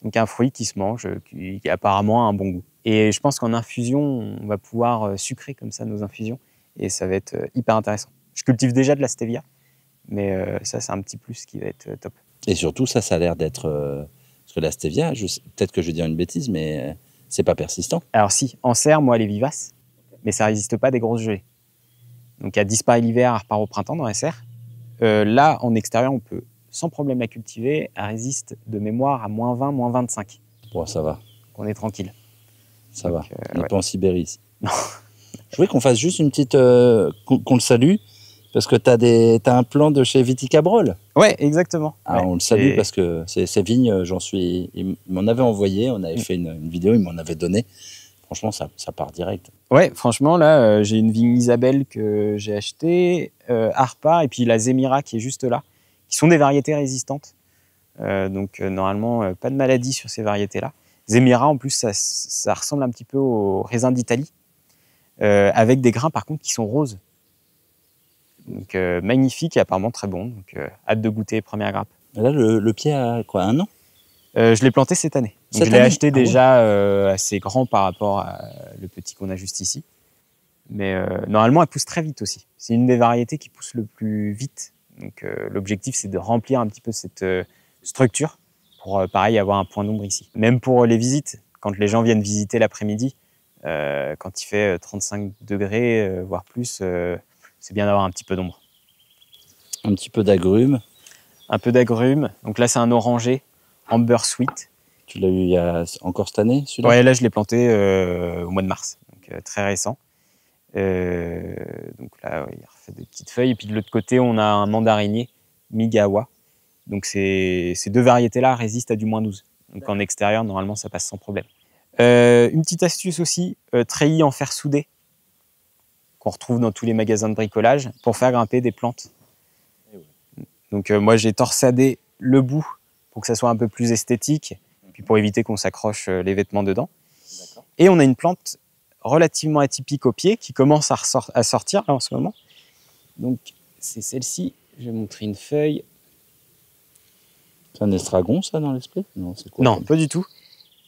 Donc un fruit qui se mange, qui apparemment a un bon goût. Et je pense qu'en infusion, on va pouvoir sucrer comme ça nos infusions. Et ça va être hyper intéressant. Je cultive déjà de la stevia. Mais ça, c'est un petit plus qui va être top. Et surtout, ça a l'air d'être... parce que la stevia, peut-être que je vais dire une bêtise, mais c'est pas persistant. Alors si, en serre, moi, elle est vivace. Mais ça résiste pas à des grosses gelées. Donc elle disparaît l'hiver, elle repart au printemps dans la serre. Là, en extérieur, on peut sans problème la cultiver. Elle résiste de mémoire à -20, -25. Bon, ça va. On est tranquille. Ça va. On n'est pas en Sibérie ici. Non. Je voulais qu'on fasse juste une petite... qu'on le salue, parce que tu as un plan de chez Viticabrol. Ouais, exactement. Ah, on le salue parce que ces vignes, il m'en avait envoyé, on avait fait une vidéo, il m'en avait donné. Franchement, ça part direct. Ouais, franchement, là, j'ai une vigne Isabelle que j'ai achetée, Arpa, et puis la Zemira qui est juste là, qui sont des variétés résistantes. Donc, normalement, pas de maladie sur ces variétés-là. Zemira, en plus, ça ressemble un petit peu au raisin d'Italie, avec des grains, par contre, qui sont roses. Donc, magnifique et apparemment très bon. Donc, hâte de goûter les premières grappes. Là, le pied a quoi, 1 an? Je l'ai planté cette année. Donc, je l'ai acheté déjà assez grand par rapport à le petit qu'on a juste ici. Mais normalement, elle pousse très vite aussi. C'est une des variétés qui pousse le plus vite. Donc, l'objectif, c'est de remplir un petit peu cette structure pour, pareil, avoir un point d'ombre ici. Même pour les visites, quand les gens viennent visiter l'après-midi, quand il fait 35 degrés, voire plus, c'est bien d'avoir un petit peu d'ombre. Un petit peu d'agrumes. Un peu d'agrumes. Donc là, c'est un orangé, Amber Sweet. Tu l'as eu il y a encore cette année, celui-là? Ouais, là, je l'ai planté au mois de mars, donc très récent. Donc là, il refait des petites feuilles. Et puis de l'autre côté, on a un mandarinier, Migawa. Donc ces deux variétés-là résistent à du -12. Donc en extérieur, normalement, ça passe sans problème. Une petite astuce aussi, treillis en fer soudé, qu'on retrouve dans tous les magasins de bricolage pour faire grimper des plantes. Donc moi, j'ai torsadé le bout pour que ça soit un peu plus esthétique, puis pour éviter qu'on s'accroche les vêtements dedans. Et on a une plante relativement atypique au pied qui commence à sortir là en ce moment. Donc c'est celle-ci. Je vais montrer une feuille. C'est un estragon, ça, dans l'esprit? Non, c'est quoi? Non, pas du tout.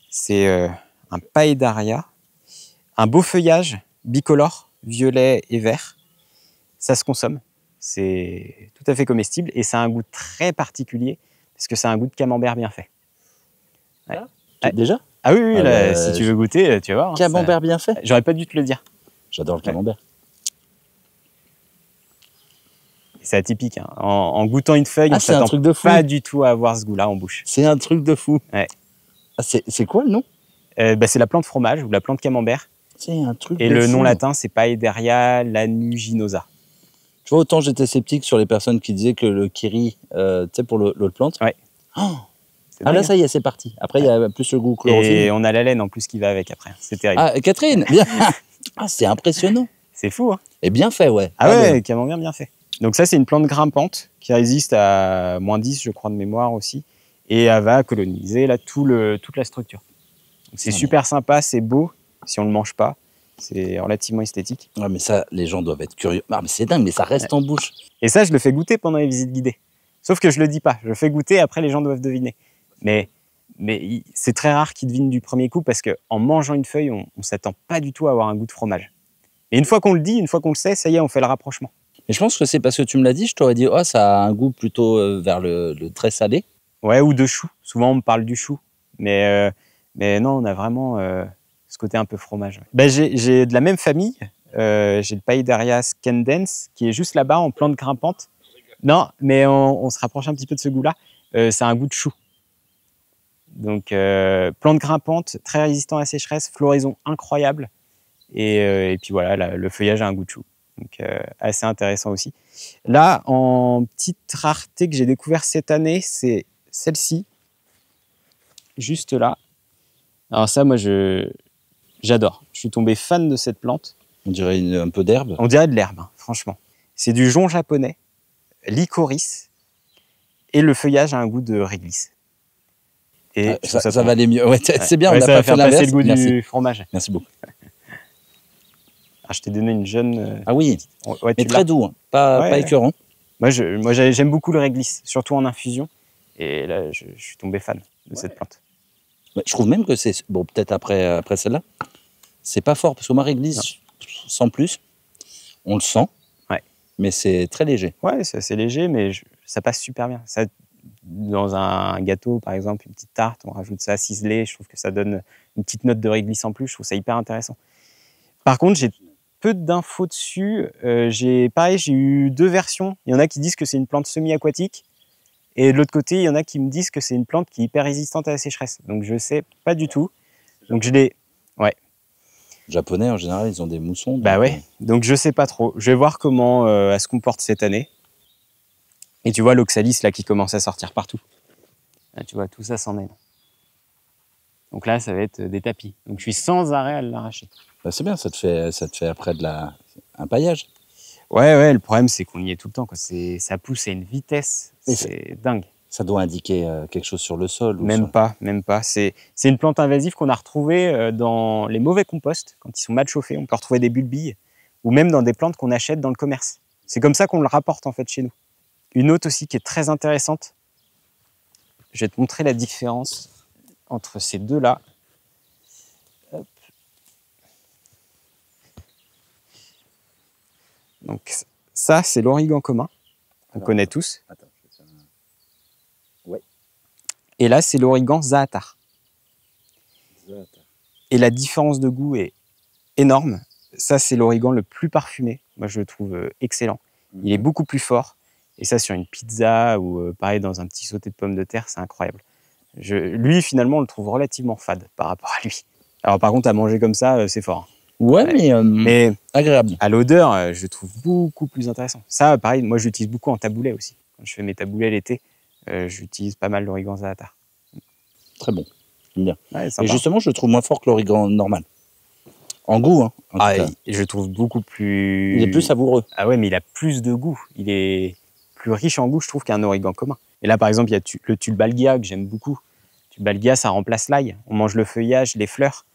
C'est un paedaria, un beau feuillage bicolore, violet et vert. Ça se consomme. C'est tout à fait comestible et ça a un goût très particulier parce que ça a un goût de camembert bien fait. Ouais. Ah, déjà? Ah oui, oui, là, si tu veux goûter, tu vas voir. Camembert bien fait? J'aurais pas dû te le dire. J'adore le camembert. C'est atypique. Hein. En goûtant une feuille, on s'attend pas du tout à avoir ce goût-là en bouche. C'est un truc de fou. Ouais. Ah, c'est quoi le nom? C'est la plante fromage ou la plante camembert. C'est un truc et de fou. Et le nom latin, c'est Paederia lanuginosa. Tu vois, autant j'étais sceptique sur les personnes qui disaient que le kiri, tu sais, pour l'autre plante. Ouais. Oh, ah là, ça y est, c'est parti. Après, il y a plus le goût chlorophylle. Et on a la laine en plus qui va avec après. C'est terrible. Ah, Catherine, bien. Ah, c'est impressionnant. C'est fou, hein. Et bien fait, ouais. Ah ouais, camembert bien fait. Donc ça, c'est une plante grimpante qui résiste à -10, je crois, de mémoire aussi. Et elle va coloniser là, toute la structure. C'est super sympa, c'est beau si on ne le mange pas. C'est relativement esthétique. Ouais, mais ça, les gens doivent être curieux. Ah, mais c'est dingue, mais ça reste en bouche. Et ça, je le fais goûter pendant les visites guidées. Sauf que je le dis pas. Je le fais goûter, après les gens doivent deviner. Mais c'est très rare qu'ils devinent du premier coup parce qu'en mangeant une feuille, on ne s'attend pas du tout à avoir un goût de fromage. Et une fois qu'on le dit, une fois qu'on le sait, ça y est, on fait le rapprochement. Et je pense que c'est parce que tu me l'as dit, je t'aurais dit, oh, ça a un goût plutôt vers le très salé. Ouais, ou de chou. Souvent, on me parle du chou. Mais non, on a vraiment ce côté un peu fromage. Ben, j'ai de la même famille. J'ai le Paedaria scandens qui est juste là-bas en plante grimpante. Non, mais on se rapproche un petit peu de ce goût-là. C'est un goût de chou. Donc, plante grimpante, très résistant à la sécheresse, floraison incroyable. Et puis voilà, le feuillage a un goût de chou. Donc, assez intéressant aussi. Là, en petite rareté que j'ai découvert cette année, c'est celle-ci. Juste là. Alors ça, moi, j'adore. Je suis tombé fan de cette plante. On dirait un peu d'herbe. On dirait de l'herbe, hein, franchement. C'est du jonc japonais, licorice, et le feuillage a un goût de réglisse. Et ça va aller mieux. Ouais, c'est bien, ouais, on n'a pas fait l'inverse. Ça va faire passer le goût du fromage. Merci beaucoup. Alors, je t'ai donné une jeune... Ah oui, ouais, mais très doux, hein. Pas écœurant. Moi, j'aime beaucoup le réglisse, surtout en infusion. Et là, je suis tombé fan de cette plante. Je trouve même que c'est... Bon, peut-être après celle-là, c'est pas fort, parce que ma réglisse, sans plus, on le sent, mais c'est très léger. Ouais, c'est assez léger, mais ça passe super bien. Ça, dans un gâteau, par exemple, une petite tarte, on rajoute ça ciselé, je trouve que ça donne une petite note de réglisse en plus, je trouve ça hyper intéressant. Par contre, j'ai peu d'infos dessus. J'ai eu 2 versions. Il y en a qui disent que c'est une plante semi-aquatique. Et de l'autre côté, il y en a qui me disent que c'est une plante qui est hyper résistante à la sécheresse. Donc, je ne sais pas du tout. Donc, je l'ai... Ouais. Les Japonais, en général, ils ont des moussons. Bah ouais. Donc, je ne sais pas trop. Je vais voir comment elle se comporte cette année. Et tu vois l'oxalis, là, qui commence à sortir partout. Là, tu vois, tout ça s'en est. Donc là, ça va être des tapis. Donc, je suis sans arrêt à l'arracher. Bah, c'est bien, ça te fait après un paillage. Ouais, le problème, c'est qu'on y est tout le temps, quoi. Ça pousse à une vitesse, c'est dingue. Ça doit indiquer quelque chose sur le sol? Même pas. C'est une plante invasive qu'on a retrouvée dans les mauvais composts, quand ils sont mal chauffés. On peut retrouver des bulbilles, ou même dans des plantes qu'on achète dans le commerce. C'est comme ça qu'on le rapporte, en fait, chez nous. Une autre aussi qui est très intéressante, je vais te montrer la différence entre ces deux-là. Hop. Donc ça, c'est l'origan commun, qu'on connaît tous. Attends, ouais. Et là, c'est l'origan zaatar. Et la différence de goût est énorme. Ça, c'est l'origan le plus parfumé. Moi, je le trouve excellent. Il est beaucoup plus fort. Et ça, sur une pizza ou pareil, dans un petit sauté de pommes de terre, c'est incroyable. Lui, finalement, on le trouve relativement fade par rapport à lui. Alors, par contre, à manger comme ça, c'est fort. Ouais, mais agréable. À l'odeur, je le trouve beaucoup plus intéressant. Ça, pareil, moi, je l'utilise beaucoup en taboulet aussi. Quand je fais mes taboulets l'été, j'utilise pas mal l'origan zaatar. Très bon, j'aime bien. Ouais, et justement, je le trouve moins fort que l'origan normal. En goût, hein, en tout cas. Je le trouve beaucoup plus... Il est plus savoureux. Ah ouais, mais il a plus de goût. Il est plus riche en goût, je trouve, qu'un origan commun. Et là, par exemple, il y a le tulbalgia que j'aime beaucoup. Tulbalgia, ça remplace l'ail. On mange le feuillage, les fleurs.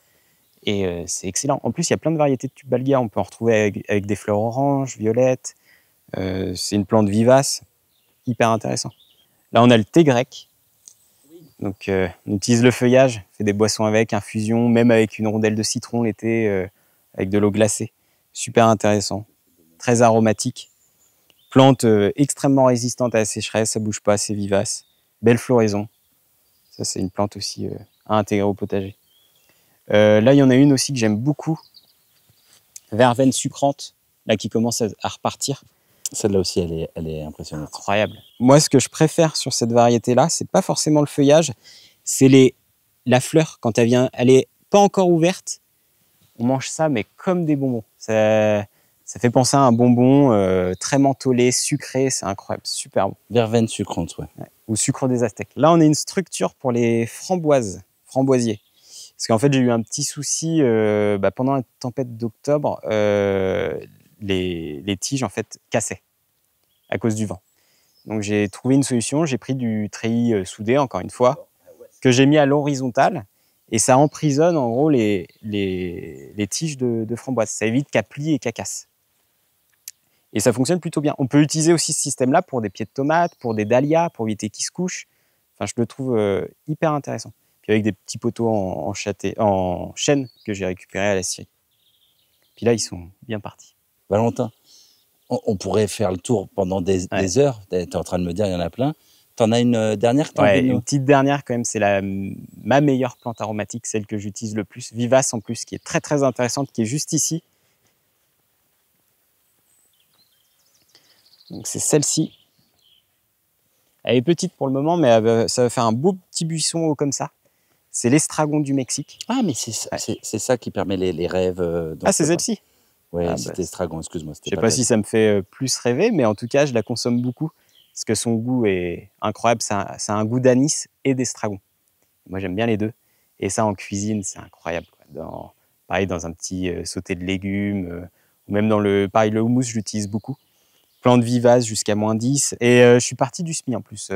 Et c'est excellent. En plus, il y a plein de variétés de tulbalgia. On peut en retrouver avec des fleurs oranges, violettes. C'est une plante vivace. Hyper intéressant. Là, on a le thé grec. Donc, on utilise le feuillage, on fait des boissons avec, infusion, même avec une rondelle de citron l'été, avec de l'eau glacée. Super intéressant. Très aromatique. Plante extrêmement résistante à la sécheresse, ça bouge pas, c'est vivace. Belle floraison. Ça, c'est une plante aussi à intégrer au potager. Là, il y en a une aussi que j'aime beaucoup. Verveine sucrante, là, qui commence à repartir. Celle-là aussi, elle est impressionnante. Incroyable. Moi, ce que je préfère sur cette variété-là, c'est pas forcément le feuillage, c'est la fleur. Quand elle est pas encore ouverte, on mange ça, mais comme des bonbons. Ça fait penser à un bonbon très mentholé, sucré, c'est incroyable, super bon. Verveine sucrante, ouais. Ou sucre des Aztèques. Là, on a une structure pour les framboisiers. Parce qu'en fait, j'ai eu un petit souci pendant la tempête d'octobre. Les tiges, en fait, cassaient à cause du vent. Donc, j'ai trouvé une solution. J'ai pris du treillis soudé, encore une fois, que j'ai mis à l'horizontale. Et ça emprisonne, en gros, les tiges de framboise. Ça évite qu'elles plient et qu'elles cassent. Et ça fonctionne plutôt bien. On peut utiliser aussi ce système-là pour des pieds de tomates, pour des dahlias, pour éviter qu'ils se couchent. Enfin, je le trouve hyper intéressant. Puis avec des petits poteaux en chêne que j'ai récupérés à la scierie. Puis là, ils sont bien partis. Valentin, on pourrait faire le tour pendant des heures. Tu es en train de me dire, il y en a plein. Tu en as une dernière? Une petite dernière quand même, c'est ma meilleure plante aromatique, celle que j'utilise le plus, vivace en plus, qui est très très intéressante, qui est juste ici. Donc c'est celle-ci. Elle est petite pour le moment, mais ça va faire un beau petit buisson haut comme ça. C'est l'estragon du Mexique. Ah, mais c'est ça qui permet les rêves. C'est celle-ci? Oui, c'était estragon, excuse-moi. Je ne sais pas si ça me fait plus rêver, mais en tout cas, je la consomme beaucoup parce que son goût est incroyable. Ça a un goût d'anis et d'estragon. Moi, j'aime bien les deux. Et ça, en cuisine, c'est incroyable, quoi. Pareil, dans un petit sauté de légumes, ou même dans le houmous, je l'utilise beaucoup. Plante vivace jusqu'à -10. Et je suis parti du SMI en plus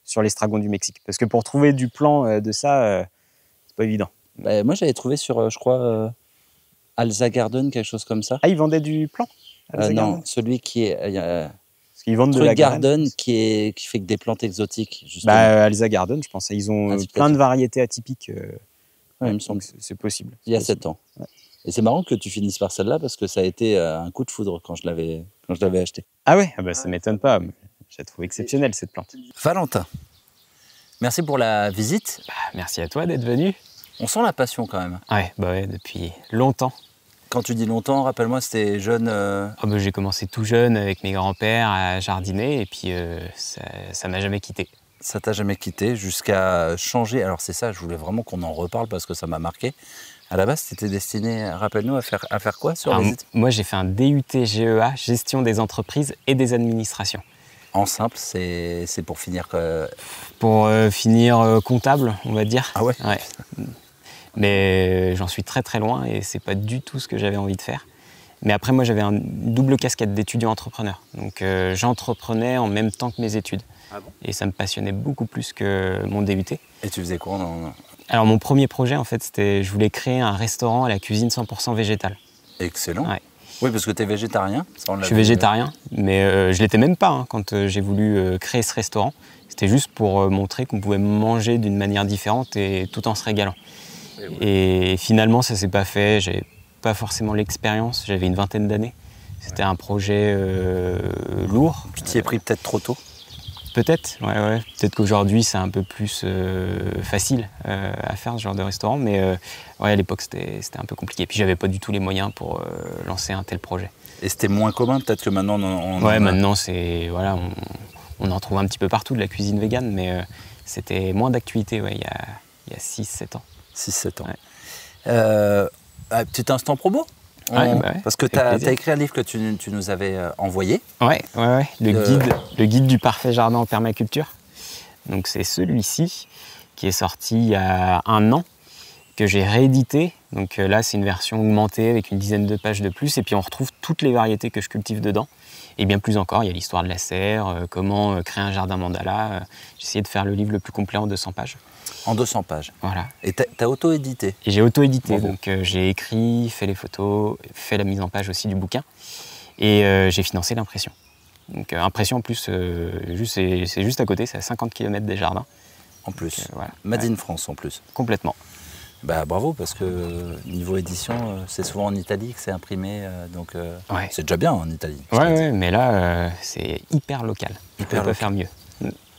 sur l'estragon du Mexique. Parce que pour trouver du plan de ça, c'est pas évident. Moi, j'avais trouvé sur, je crois, Alza Garden, quelque chose comme ça. Ah, ils vendaient du plan? Non, celui qui est... Parce qu'ils vendent de la Garden qui fait que des plantes exotiques, justement. Alza Garden, je pense. Ils ont plein de variétés atypiques. Ouais, il me semble. C'est possible. Il y a 7 ans. Ouais. Et c'est marrant que tu finisses par celle-là parce que ça a été un coup de foudre quand je l'avais acheté. Ah ouais, ça m'étonne pas. Je la trouve exceptionnelle, cette plante. Valentin, merci pour la visite. Merci à toi d'être venu. On sent la passion quand même. Ouais, depuis longtemps. Quand tu dis longtemps, rappelle-moi, c'était jeune. J'ai commencé tout jeune avec mes grands-pères à jardiner et puis ça m'a jamais quitté. Ça t'a jamais quitté jusqu'à changer. Alors c'est ça, je voulais vraiment qu'on en reparle parce que ça m'a marqué. À la base, tu étais destiné, rappelle-nous, à faire quoi sur les études? Moi, j'ai fait un DUT GEA, gestion des entreprises et des administrations. En simple, c'est pour finir Pour finir comptable, on va dire. Ah ouais? Ouais. Mais j'en suis très très loin et c'est pas du tout ce que j'avais envie de faire. Mais après, moi, j'avais une double casquette d'étudiant entrepreneur. Donc, j'entreprenais en même temps que mes études. Ah bon? Et ça me passionnait beaucoup plus que mon DUT. Et tu faisais quoi Alors, mon premier projet, en fait, c'était je voulais créer un restaurant à la cuisine 100% végétale. Excellent. Ouais. Oui, parce que tu es végétarien. Je suis végétarien, mais je ne l'étais même pas quand j'ai voulu créer ce restaurant. C'était juste pour montrer qu'on pouvait manger d'une manière différente et tout en se régalant. Et finalement, ça ne s'est pas fait. Je n'avais pas forcément l'expérience. J'avais une vingtaine d'années. C'était un projet lourd. Tu t'y es pris peut-être trop tôt? Peut-être, ouais. Peut-être qu'aujourd'hui, c'est un peu plus facile à faire ce genre de restaurant, mais à l'époque, c'était un peu compliqué. Puis, j'avais pas du tout les moyens pour lancer un tel projet. Et c'était moins commun, peut-être que maintenant, maintenant, on en trouve un petit peu partout de la cuisine végane, mais c'était moins d'actualité, il y a 6-7 ans. 6-7 ans. Petit instant promo? Parce que tu as écrit un livre que tu nous avais envoyé. Ouais. Le guide du parfait jardin en permaculture. Donc c'est celui-ci qui est sorti il y a 1 an, que j'ai réédité, Donc là, c'est une version augmentée avec une dizaine de pages de plus. Et puis on retrouve toutes les variétés que je cultive dedans. Et bien plus encore, il y a l'histoire de la serre, comment créer un jardin mandala. J'ai essayé de faire le livre le plus complet en 200 pages. En 200 pages. Voilà. Et t'as auto-édité? Et j'ai auto-édité, Bravo. donc j'ai écrit, fait les photos, fait la mise en page aussi du bouquin. Et j'ai financé l'impression. Donc impression en plus, c'est juste à côté, c'est à 50 km des jardins. En plus. Voilà. Made in France en plus. Complètement. Bah bravo, parce que niveau édition, c'est souvent en Italie que c'est imprimé, donc Ouais. c'est déjà bien en Italie. Ouais, mais là, c'est hyper local. On peut pas faire mieux.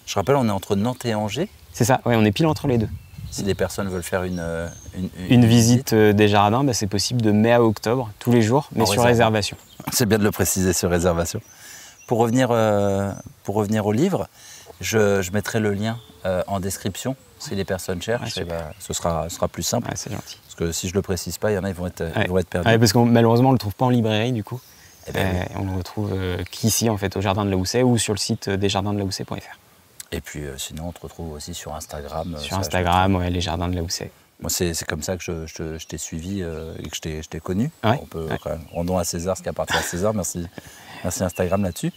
Je rappelle, on est entre Nantes et Angers. C'est ça, ouais, on est pile entre les deux. Si les personnes veulent faire Une visite des jardins, bah, c'est possible de mai à octobre, tous les jours, mais En sur réservation. C'est bien de le préciser sur réservation. Pour revenir au livre, je mettrai le lien en description si les personnes cherchent. Ouais, Ce sera plus simple. Ouais, c'est gentil. Parce que si je le précise pas, il y en a, ils vont être perdus. Ouais, parce que malheureusement, on ne le trouve pas en librairie du coup. Eh ben, oui. On le retrouve qu'ici, en fait, au Jardin de la Houssaye ou sur le site desjardinsdelahoussay.fr. Et puis sinon, on te retrouve aussi sur Instagram. Sur Instagram, ouais, les Jardins de la Houssaye. Moi, c'est comme ça que je t'ai suivi et que je t'ai connu. Ouais, On peut quand même, rendons à César ce qui appartient à César. Merci Instagram là-dessus.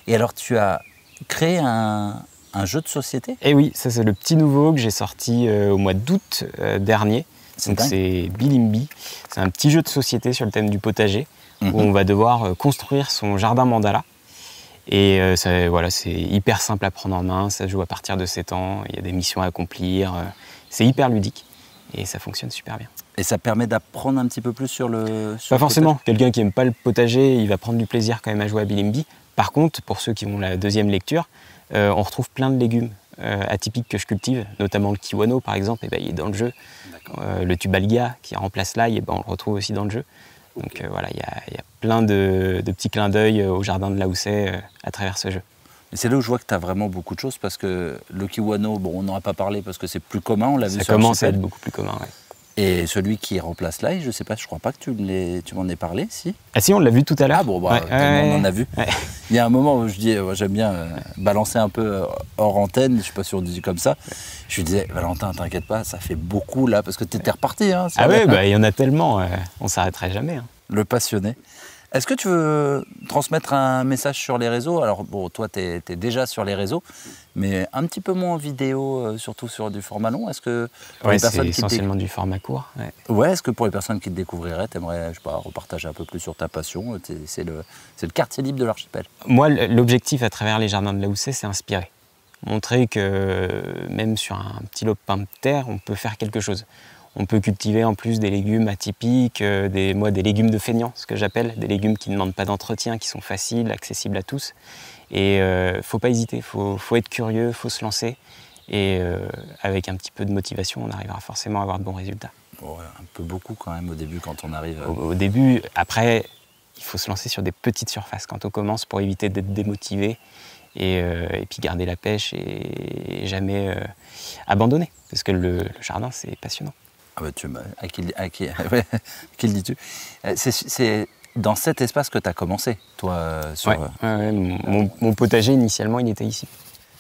Et alors, tu as créé un jeu de société? Et oui, ça c'est le petit nouveau que j'ai sorti au mois d'août dernier. Donc c'est Bilimbi. C'est un petit jeu de société sur le thème du potager où on va devoir construire son jardin mandala. Et voilà, c'est hyper simple à prendre en main, ça se joue à partir de 7 ans, il y a des missions à accomplir, c'est hyper ludique et ça fonctionne super bien. Et ça permet d'apprendre un petit peu plus sur le Pas forcément, quelqu'un qui n'aime pas le potager, il va prendre du plaisir quand même à jouer à Bilimbi. Par contre, pour ceux qui ont la deuxième lecture, on retrouve plein de légumes atypiques que je cultive, notamment le kiwano par exemple, et ben, il est dans le jeu. Le tubalga qui remplace l'ail, ben, on le retrouve aussi dans le jeu. Donc voilà, il y a plein de petits clins d'œil au Jardin de la Houssaye à travers ce jeu. Et c'est là où je vois que tu as vraiment beaucoup de choses, parce que le kiwano, bon, on n'en a pas parlé parce que c'est plus commun, on l'a vu sur Ça commence à l'archipel. être beaucoup plus commun, ouais. Et celui qui remplace l'ail, je sais pas, je crois pas que tu m'en aies parlé, si? Ah si, on l'a vu tout à l'heure. Ah bon, bah, tellement on en a vu. Ouais. Il y a un moment où je dis, j'aime bien balancer un peu hors antenne, je sais pas si on dit comme ça. Je lui disais, Valentin, t'inquiète pas, ça fait beaucoup là, parce que t'étais reparti. Hein, Ah ouais, bah, il y en a tellement, on s'arrêterait jamais. Hein. Le passionné. Est-ce que tu veux transmettre un message sur les réseaux? Alors bon, toi, tu es déjà sur les réseaux, mais un petit peu moins en vidéo, surtout sur du format long. Est-ce que pour Ouais, les c'est personnes essentiellement du format court. Ouais. Ouais, est-ce que pour les personnes qui te découvriraient, tu aimerais, je sais pas, repartager un peu plus sur ta passion? C'est le quartier libre de l'archipel. Moi, l'objectif à travers les Jardins de la Houssaye, c'est inspirer. Montrer que même sur un petit lopin de terre, on peut faire quelque chose. On peut cultiver en plus des légumes atypiques, des légumes de feignants, ce que j'appelle, des légumes qui ne demandent pas d'entretien, qui sont faciles, accessibles à tous. Et faut pas hésiter, faut être curieux, faut se lancer. Et avec un petit peu de motivation, on arrivera forcément à avoir de bons résultats. Bon, un peu beaucoup quand même au début quand on arrive. Au début, après, il faut se lancer sur des petites surfaces quand on commence pour éviter d'être démotivé et puis garder la pêche et jamais abandonner. Parce que le jardin, c'est passionnant. Ah bah à qui le dis-tu? C'est dans cet espace que tu as commencé, toi Ouais, mon potager, initialement, il était ici.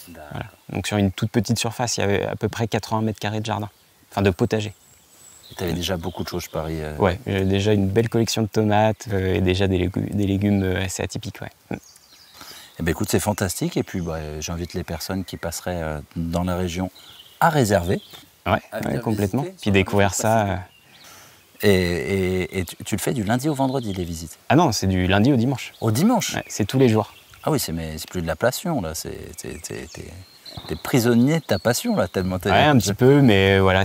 Voilà. Donc sur une toute petite surface, il y avait à peu près 80 mètres carrés de jardin, enfin de potager. Tu avais déjà beaucoup de choses, je parie. Ouais, j'avais déjà une belle collection de tomates et déjà des légumes assez atypiques. Ouais. Eh ben, écoute, c'est fantastique. Et puis j'invite les personnes qui passeraient dans la région à réserver. Ouais, complètement. Puis découvrir ça. Et tu le fais du lundi au vendredi, les visites? Ah non, c'est du lundi au dimanche. Au dimanche? Ouais, c'est tous les jours. Ah oui, c'est plus de la passion, là. T'es prisonnier de ta passion, là, tellement t'es... Ouais, un petit peu, mais voilà,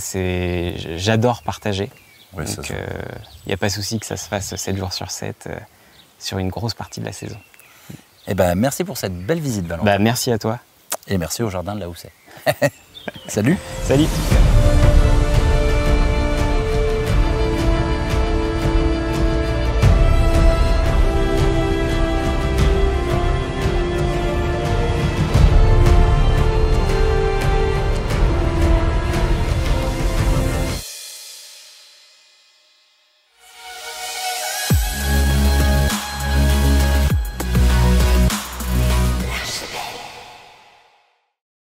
j'adore partager. Ouais, donc, il n'y a pas de souci que ça se fasse 7 jours sur 7 sur une grosse partie de la saison. Eh ben, merci pour cette belle visite, Valentin. Bah, merci à toi. Et merci au Jardin de la Houssaye. Salut. Salut.